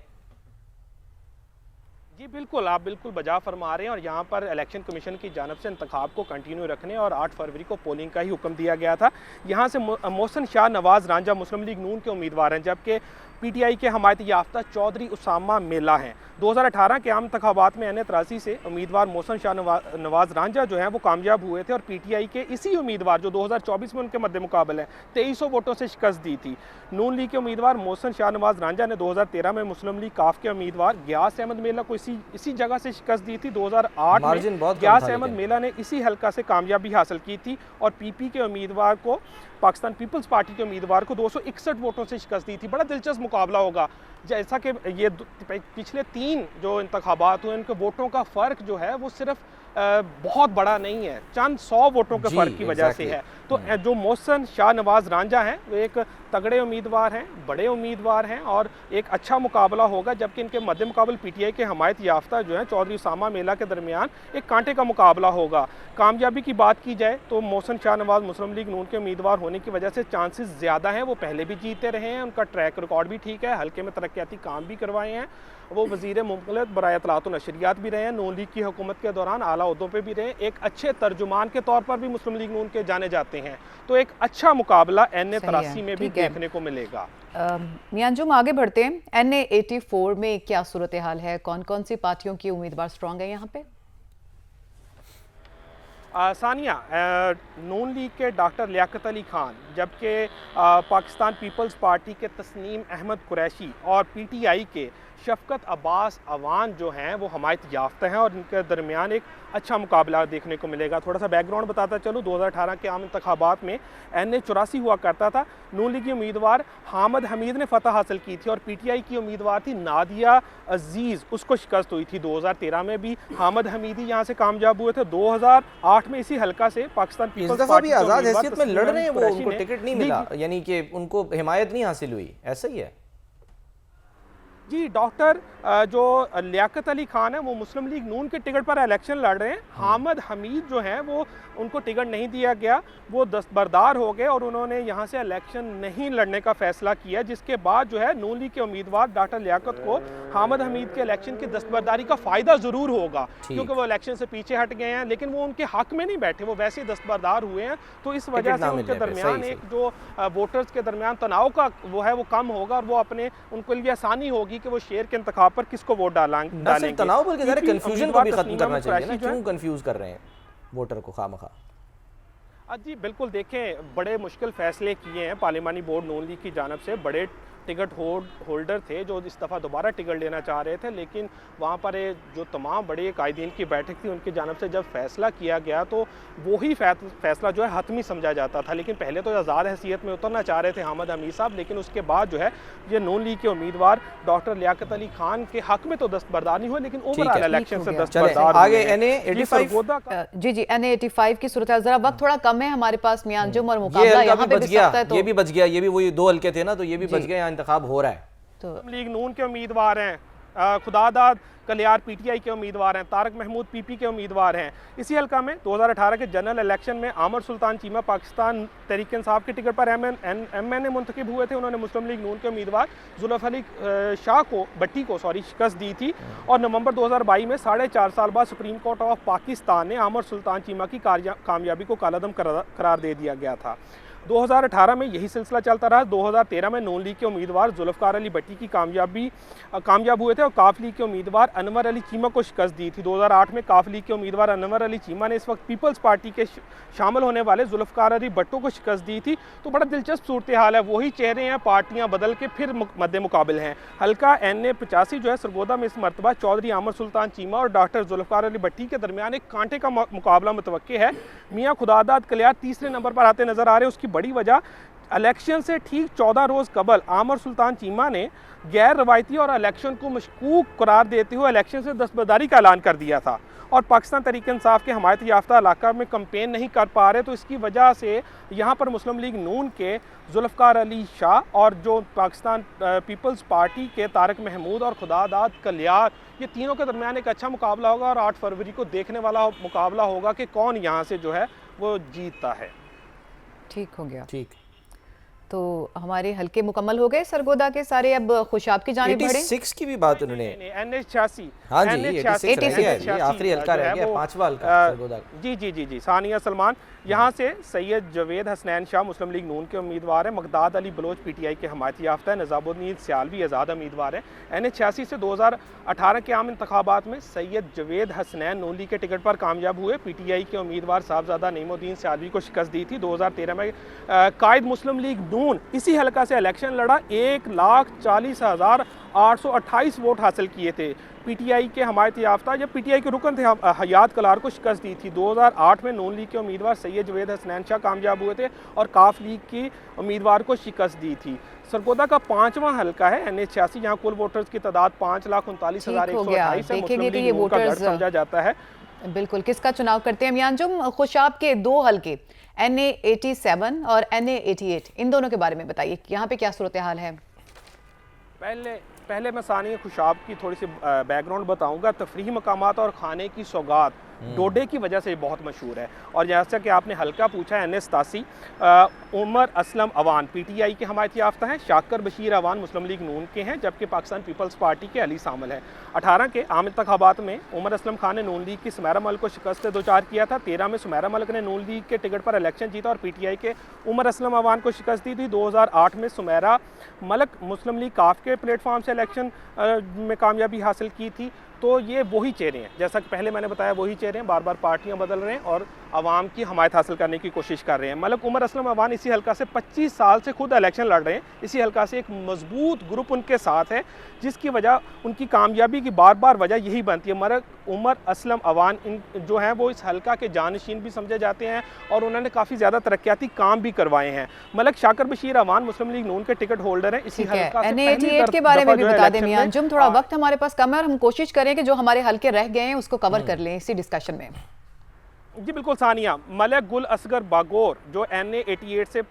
जी बिल्कुल, आप बिल्कुल बजा फरमा रहे हैं। और यहाँ पर इलेक्शन कमीशन की जानब से इंतखाब को कंटिन्यू रखने और 8 फरवरी को पोलिंग का ही हुक्म दिया गया था। यहाँ से मोहसिन शाह नवाज रांझा मुस्लिम लीग नून के उम्मीदवार हैं, जबकि पीटीआई के हमायत याफ्ता चौधरी उसामा मेला हैं। 2018 के आम इंतखाबात में NA-83 से उम्मीदवार मोहसिन शाह नवाज रांझा जो हैं वो कामयाब हुए थे और पीटीआई के इसी उम्मीदवार जो 2024 में उनके मद्दे मुकाबले 2300 वोटों से शिकस्त दी थी। नून लीग के उम्मीदवार मोहसिन शाह नवाज रांझा ने 2013 में मुस्लिम लीग काफ के उम्मीदवार गियास अहमद मेला को इसी जगह से शिकस्त दी थी। 2008 में गियास अहमद मेला ने इसी हल्का से कामयाबी हासिल की थी और पीपी के उम्मीदवार को, पाकिस्तान पीपल्स पार्टी के उम्मीदवार को 261 वोटों से शिकस्त दी थी। बड़ा दिलचस्प मुकाबला होगा। जैसा कि ये पिछले 3 जो इंतखाबात हुए उनके वोटों का फ़र्क जो है वो सिर्फ बहुत बड़ा नहीं है, चंद 100 वोटों के फ़र्क की वजह से है। तो जो मोहसिन शाह नवाज रांझा हैं वो एक तगड़े उम्मीदवार हैं, बड़े उम्मीदवार हैं और एक अच्छा मुकाबला होगा। जबकि इनके मद्दे मुकाबले पीटीआई के हमायत याफ्ता जो है चौधरी उसामा मेला के दरमियान एक कांटे का मुकाबला होगा। कामयाबी की बात की जाए तो मोहसिन शाह नवाज मुस्लिम लीग नून के उम्मीदवार होने की वजह से चांसेस ज़्यादा हैं। वो पहले भी जीते रहे हैं, उनका ट्रैक रिकॉर्ड भी ठीक है, हल्के में तरक्याती काम भी करवाए हैं। वो वज़ीर मुमलिकत बराए इत्तलात व नशरियात भी रहे हैं, नून लीग की हुकूमत के दौरान आला ओहदों पे भी रहे, एक अच्छे तर्जुमान के तौर पर भी मुस्लिम लीग नून के जाने जाते हैं। तो एक अच्छा मुकाबला NA-83 में भी देखने को मिलेगा। मियां अंजुम, आगे बढ़ते हैं। NA-84 में क्या सूरत हाल है? कौन कौन सी पार्टियों की उम्मीदवार स्ट्रॉन्ग है यहाँ पे? सानिया, नून लीग के डॉक्टर लियाकत अली खान, जबकि पाकिस्तान पीपल्स पार्टी के तस्नीम अहमद कुरैशी और पीटीआई के शफकत अब्बास अवान जो हैं वो हमायत याफ्ता हैं और इनके दरमियान एक अच्छा मुकाबला देखने को मिलेगा। थोड़ा सा बैकग्राउंड बताता चलूँ, 2018 के आम इंतखाबात में NA-84 हुआ करता था। नून लीग की उम्मीदवार हामिद हमीद ने फतह हासिल की थी और पीटीआई की उम्मीदवार थी नादिया अजीज़, उसको शिकस्त हुई थी। 2013 में भी हामिद हमीदी यहाँ से कामयाब हुए थे। 2008 में इसी हल्का से पाकिस्तान पीपल्स पार्टी भी आज़ाद हैसियत में लड़ रहे हैं, वो उनको टिकट नहीं मिला, यानी कि उनको हिमायत नहीं हासिल हुई, ऐसा ही है? जी, डॉक्टर जो लियाकत अली खान है वो मुस्लिम लीग नून के टिकट पर इलेक्शन लड़ रहे हैं। हामिद हमीद जो हैं वो उनको टिकट नहीं दिया गया, वो दस्तबरदार हो गए और उन्होंने यहाँ से इलेक्शन नहीं लड़ने का फैसला किया, जिसके बाद जो है नून लीग के उम्मीदवार डॉक्टर लियाकत को हामिद हमीद के इलेक्शन की दस्तबरदारी का फ़ायदा ज़रूर होगा, क्योंकि वो इलेक्शन से पीछे हट गए हैं, लेकिन वो उनके हक में नहीं बैठे, वो वैसे ही दस्तबरदार हुए हैं। तो इस वजह से उनके दरमियान एक जो वोटर्स के दरमियान तनाव का वो है वो कम होगा और वो अपने उनके लिए आसानी होगी कि वो शेर के इंतखाब पर किसको वोट डालेंगे। तनाव बल्कि ज़रा कंफ्यूजन को भी खत्म करना चाहिए ना, क्यों कंफ्यूज कर रहे हैं वोटर को खामखा? जी बिल्कुल, देखें बड़े मुश्किल फ़ैसले किए हैं पार्लिमानी बोर्ड नून लीग की जानब से। बड़े टिकट होल्डर थे जो इस दफ़ा दोबारा टिकट लेना चाह रहे थे, लेकिन वहाँ पर जो तमाम बड़े कायदीन की बैठक थी उनकी जानब से जब फैसला किया गया तो वही फैसला जो है हतमी समझा जाता था। लेकिन पहले तो आज़ाद हैसियत में उतरना चाह रहे थे हामिद हमीद साहब, लेकिन उसके बाद जो है ये नून लीग के उम्मीदवार डॉक्टर लियाकत अली खान के हक में तो दस्तबरदार नहीं हुए, लेकिन ओवरऑल इलेक्शन से दस्तबरदार आगे NA-85 जी NA-85 की सूरत जरा वक्त थोड़ा कम है हमारे पास मियां अंजुम, और मुकाबला यहाँ पे भी सकता है। तो ये भी बच गया, ये भी वही 2 हल्के थे ना, तो ये भी बच गया, इंतखाब हो रहा है। तो लीग नून के उम्मीदवार हैं खुदादाद कलियार पीटीआई के उम्मीदवार हैं, तारक महमूद पीपी के उम्मीदवार हैं। इसी हल्का में 2018 के जनरल इलेक्शन में आमर सुल्तान चीमा पाकिस्तान तहरीक इंसाफ के टिकट पर एमएनए मुंतखब हुए थे। उन्होंने मुस्लिम लीग नून के उम्मीदवार जुल्फ अली शाह को शिकस्त दी थी और नवंबर 2022 में 4.5 साल बाद सुप्रीम कोर्ट ऑफ पाकिस्तान ने आमर सुल्तान चीमा की कामयाबी को कालादम करार दे दिया गया था। 2018 में यही सिलसिला चलता रहा। 2013 में नून लीग के उम्मीदवार जुल्फ़कार अली भट्टी की कामयाब हुए थे और काफ लीग के उम्मीदवार अनवर अली चीमा को शिकस्त दी थी। 2008 में काफ लीग के उम्मीदवार अनवर अली चीमा ने इस वक्त पीपल्स पार्टी के शामिल होने वाले जुल्फ़कार अली भट्टो को शिकस्त दी थी। तो बड़ा दिलचस्प सूरत हाल है, वही चेहरे हैं, पार्टियां बदल के फिर मद्दे मुकाबिल हैं। हल्का NA 85 जो है सरगोदा में इस मरतबा चौधरी आमर सुल्तान चीमा और डॉक्टर जुल्फ़कार अली भट्टी के दरमियान एक कांटे का मुकाबला मुतवक्के है। मियाँ खुदादाद कलियार तीसरे नंबर पर आते नजर आ रहे हैं। उसकी बड़ी वजह इलेक्शन से ठीक 14 रोज़ कबल आमर सुल्तान चीमा ने गैर रवायती और इलेक्शन को मशकूक करार देते हुए इलेक्शन से दस्तबरदारी का ऐलान कर दिया था और पाकिस्तान तहरीक इंसाफ के हमायत याफ्ता इलाका में कंपेन नहीं कर पा रहे। तो इसकी वजह से यहाँ पर मुस्लिम लीग नून के जुल्फ़कार अली शाह और जो पाकिस्तान पीपल्स पार्टी के तारक महमूद और खुदादाद कलियार, ये तीनों के दरमियान एक अच्छा मुकाबला होगा और 8 फरवरी को देखने वाला मुकाबला होगा कि कौन यहाँ से जो है वो जीतता है। ठीक हो गया। ठीक, तो हमारे हल्के मुकम्मल हो गए सरगोदा के सारे। अब खुशाब की जानिब बढ़े। 86 की भी बात उन्होंने, NA 86, हाँ जी, 86 रह गया, ये आखिरी हल्का रह गया, 5वां हल्का सरगोदा। जी सानिया सलमान यहाँ से सैयद जवेद हसनैन शाह मुस्लिम लीग नून के उम्मीदवार हैं। मकदाद अली बलोच PTI के हमायत याफ्ता है। नज़ामुद्दीन सियालवी आज़ाद उम्मीदवार हैं। NA 86 से 2018 के आम इंतखाबात में सैयद जवेद हसनैन नून लीग के टिकट पर कामयाब हुए। PTI के उम्मीदवार साहबजादा नईमुद्दीन सियालवी को शिकस्त दी थी। 2013 में कायद मुस्लिम लीग नून इसी हल्का से इलेक्शन लड़ा, 1,40,828 वोट हासिल किए थे। PTI के हमायत याफ्ता या PTI के रुकन थे हयात कलार को शिकस्त दी थी। 2008 में नून लीग के उम्मीदवार सैयद जवेद हसनैन शाह कामयाब हुए थे और काफ लीग की उम्मीदवार को शिकस्त दी थी। सरगोदा का 5वां हल्का है NA 86। यहाँ कुल वोटर्स की तादाद 5,39,128 है। मुस्लिम लीग नून का गढ़ समझा जाता है। बिल्कुल, किसका चुनाव करते हैं मियांजुम? खुशाब के 2 हल्के NA 87 और NA 88, इन दोनों के बारे में बताइए, यहाँ पे क्या सूरत हाल है? पहले मैं सानिया खुशाब की थोड़ी सी बैकग्राउंड बताऊंगा। तफरीही मकामात और खाने की सौगात डोडे की वजह से बहुत मशहूर है। और जैसा कि आपने हल्का पूछा है NA 87, उमर असलम अवान PTI के हमायत याफ्ता हैं। शाकर बशीर अवान मुस्लिम लीग नून के हैं, जबकि पाकिस्तान पीपल्स पार्टी के अली शामिल है। 18 के आम इंतखाबात में उमर असलम खान ने नून लीग की सुमेरा मलिक को शिकस्त दो चार किया था। 13 में सुमेरा मलिक ने नून लीग के टिकट पर इलेक्शन जीता और PTI के उमर असलम अवान को शिकस्त दी थी। 2008 में सुमेरा मलिक मुस्लिम लीग काफ के प्लेटफॉर्म से इलेक्शन में कामयाबी हासिल की थी। तो ये वही चेहरे हैं, जैसा कि पहले मैंने बताया, वही चेहरे हैं। बार बार पार्टियां बदल रहे हैं और आवाम की हमायत हासिल करने की कोशिश कर रहे हैं। मलिक उमर असलम अवान इसी हल्का से 25 साल से खुद इलेक्शन लड़ रहे हैं। इसी हल्का से एक मजबूत ग्रुप उनके साथ है, जिसकी वजह, उनकी कामयाबी की बार बार वजह यही बनती है। मलिक उमर असलम अवान जो हैं वो इस हल्का के जानशीन भी समझे जाते हैं और उन्होंने काफ़ी ज़्यादा तरक्याती काम भी करवाए हैं। मलिक शाकर बशीर अवान मुस्लिम लीग नून के टिकट होल्डर हैं। इसी हल्का से NA 88 के बारे में भी बता दें मियांजुम, थोड़ा वक्त हमारे पास कम है और हम कोशिश करें कि जो हमारे हल्के रह गए हैं उसको कवर कर लें इसी डिस्कशन में। जी बिल्कुल सानिया, मलिक गुल असगर बागोर जो NA 88 से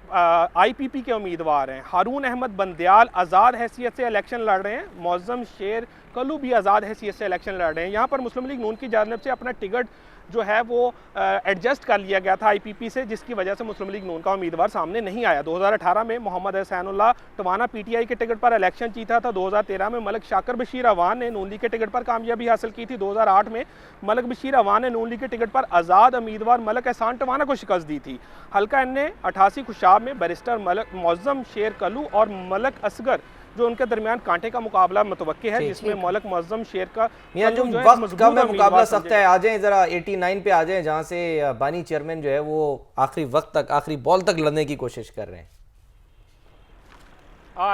IPP के उम्मीदवार हैं। हारून अहमद बंदयाल आज़ाद हैसियत से इलेक्शन लड़ रहे हैं। मौज़म शेर कलू भी आज़ाद हैसियत से इलेक्शन लड़ रहे हैं। यहाँ पर मुस्लिम लीग नून की जानिब से अपना टिकट जो है वो एडजस्ट कर लिया गया था IPP से, जिसकी वजह से मुस्लिम लीग नून का उम्मीदवार सामने नहीं आया। 2018 में मोहम्मद हसैनुल्लाह टवाना PTI के टिकट पर इलेक्शन जीता था। 2013 में मलिक शाकर बशीर अवान ने नून लीग के टिकट पर कामयाबी हासिल की थी। 2008 में मलिक बशीर अवान ने नून लीग के टिकट पर आज़ाद उम्मीदवार मलिक एहसान टवाना को शिकस्त दी थी। हल्का NA 88 खुशाब में बैरिस्टर मौज़म शेर कलू और मलिक असगर जो उनके दरमियान कांटे का मुकाबला मुतवक्के है, जिसमें मलिक मुअज्जम शेर का वक्त कम है, मुकाबला सख्त है। आ जाएं जरा 89 पे आ जाएं, जहां से बानी चेयरमैन जो है वो आखिरी वक्त तक, आखिरी बॉल तक लड़ने की कोशिश कर रहे हैं।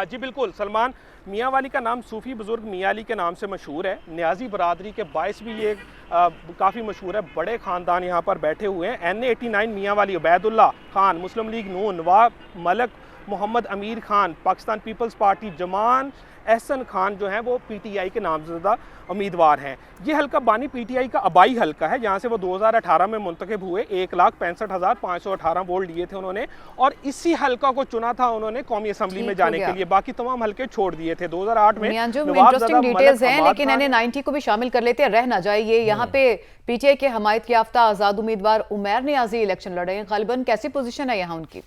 जी बिल्कुल सलमान, मियाँ वाली का नाम सूफ़ी बुज़ुर्ग मियाँ अली के नाम से मशहूर है। न्याजी बरादरी के बायस भी ये काफ़ी मशहूर है। बड़े ख़ानदान यहाँ पर बैठे हुए हैं। NA 89 मियाँ वाली उबैदुल्ला खान मुस्लिम लीग नून, नवाब मलिक मोहम्मद अमीर खान पाकिस्तान पीपल्स पार्टी, जमान एहसन खान जो है वो पीटीआई के नामजदा उम्मीदवार हैं। ये हल्का बानी पीटीआई का आबाई हल्का है, जहाँ से वो 2018 में मुंतखब हुए। 1,65,518 वोट लिए थे उन्होंने, और इसी हल्का को चुना था उन्होंने कौमी असम्बली में जाने के लिए। बाकी तमाम हल्के छोड़ दिए थे 2008 में। इंटरेस्टिंग डिटेल्स हैं, लेकिन इन्हें 90 को भी शामिल कर लेते हैं, रह ना जाए ये। यहाँ पे पीटीआई के हमायत याफ्ता आजाद उम्मीदवार उमैर नियाजी इलेक्शन लड़ रहे हैं। गालिबन कैसी पोजीशन है यहाँ उनकी?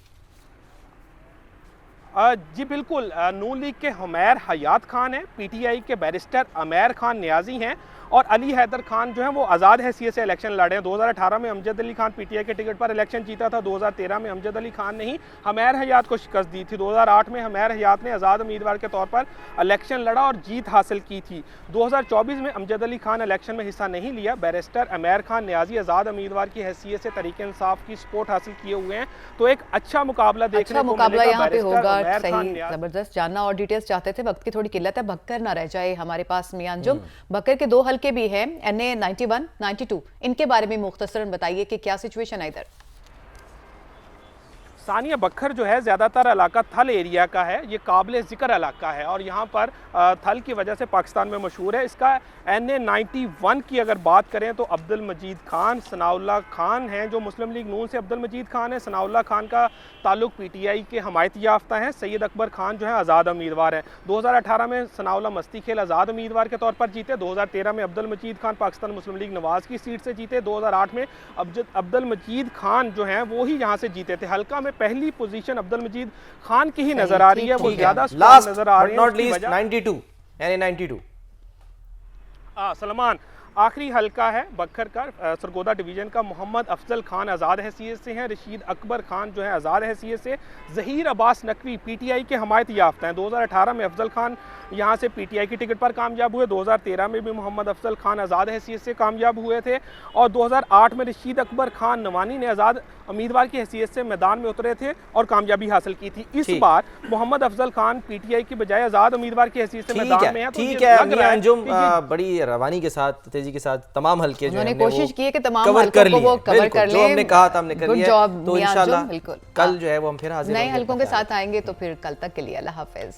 जी बिल्कुल, नून लीग के हुमैर हयात खान हैं, पीटीआई के बैरिस्टर उमैर खान नियाजी हैं, और अली हैदर खान जो है वो आज़ाद हैसियत से इलेक्शन लड़े हैं। 2018 में अमजद अली खान पीटीआई के टिकट पर इलेक्शन जीता था। 2013 में अमजद अली खान ने ही हुमैर हयात को शिकस्त दी थी। 2008 में हुमैर हयात ने आज़ाद उम्मीदवार के तौर पर इलेक्शन लड़ा और जीत हासिल की थी। 2024 में अमजद अली खान इलेक्शन में हिस्सा नहीं लिया। बैरिस्टर उमैर खान नियाजी आज़ाद उम्मीदवार की हैसियत से तरीके इंसाफ की सपोर्ट हासिल किए हुए हैं। तो एक अच्छा मुकाबला देखने को मिलेगा यहाँ पे होगा। सही, जबरदस्त। जानना और डिटेल्स चाहते थे, वक्त की थोड़ी किल्लत है, भक्कर ना रह जाए हमारे पास मियां अंजुम। भक्कर के 2 हल्के भी हैं, NA 91, 92, इनके बारे में मुख्तसरन बताइए कि क्या सिचुएशन है इधर। सानिया, बखर जो है ज़्यादातर इलाका थल एरिया का है, ये काबिल ज़िक्र इलाका है और यहाँ पर थल की वजह से पाकिस्तान में मशहूर है। इसका NA 91 की अगर बात करें तो अब्दुल मजीद खान, सनाउल्ला खान हैं जो मुस्लिम लीग नून से अब्दुल मजीद खान है। सनाउल्ला खान का ताल्लुक पीटीआई के हमायत याफ्ता हैं। सैयद अकबर खान जो है आज़ाद उम्मीदवार है। 2018 में सनाउल्ला मस्ती खेल आज़ाद उम्मीदवार के तौर पर जीते। 2013 में अब्दुल मजीद खान पाकिस्तान मुस्लिम लीग नवाज़ की सीट से जीते। 2008 में अब्दुल मजीद खान जो हैं वो ही यहाँ से जीते थे। हल्का में पहली पोजीशन अब्दुल मजीद खान की ही नजर आ रही है, वो ज्यादा नजर आ रही है। 92, यानी 92। सलमान, आखिरी हल्का है बखर का, सरगोदा डिवीजन का। मोहम्मद अफजल खान आज़ाद हैसियत से हैं। रशीद अकबर खान जो है आज़ाद हैसियत से। ज़हीर अब्बास नकवी पीटीआई के हमायत याफ्ता हैं। 2018 में अफजल खान यहाँ से पीटीआई की टिकट पर कामयाब हुए। 2013 में भी मोहम्मद अफजल खान आज़ाद हैसियत से कामयाब हुए थे, और 2008 में रशीद अकबर खान नवानी ने आज़ाद उम्मीदवार की हैसियत से मैदान में उतरे थे और कामयाबी हासिल की थी। इस बार मोहम्मद अफजल खान पीटीआई की बजाय आज़ाद उम्मीदवार की हैसियत से मैदान में है। ठीक है, अंजुम बड़ी रवानी के साथ, तेजी के साथ तमाम हल्के जो उन्होंने कोशिश की है कि तमाम कवर कर लिए, कवर कर ले। जो हमने कहा था हमने कर लिया। तो इंशाल्लाह बिल्कुल कल जो है वो हम फिर हाजिर नए हल्कों के साथ आएंगे। तो फिर कल तक के लिए अल्लाह हाफिज।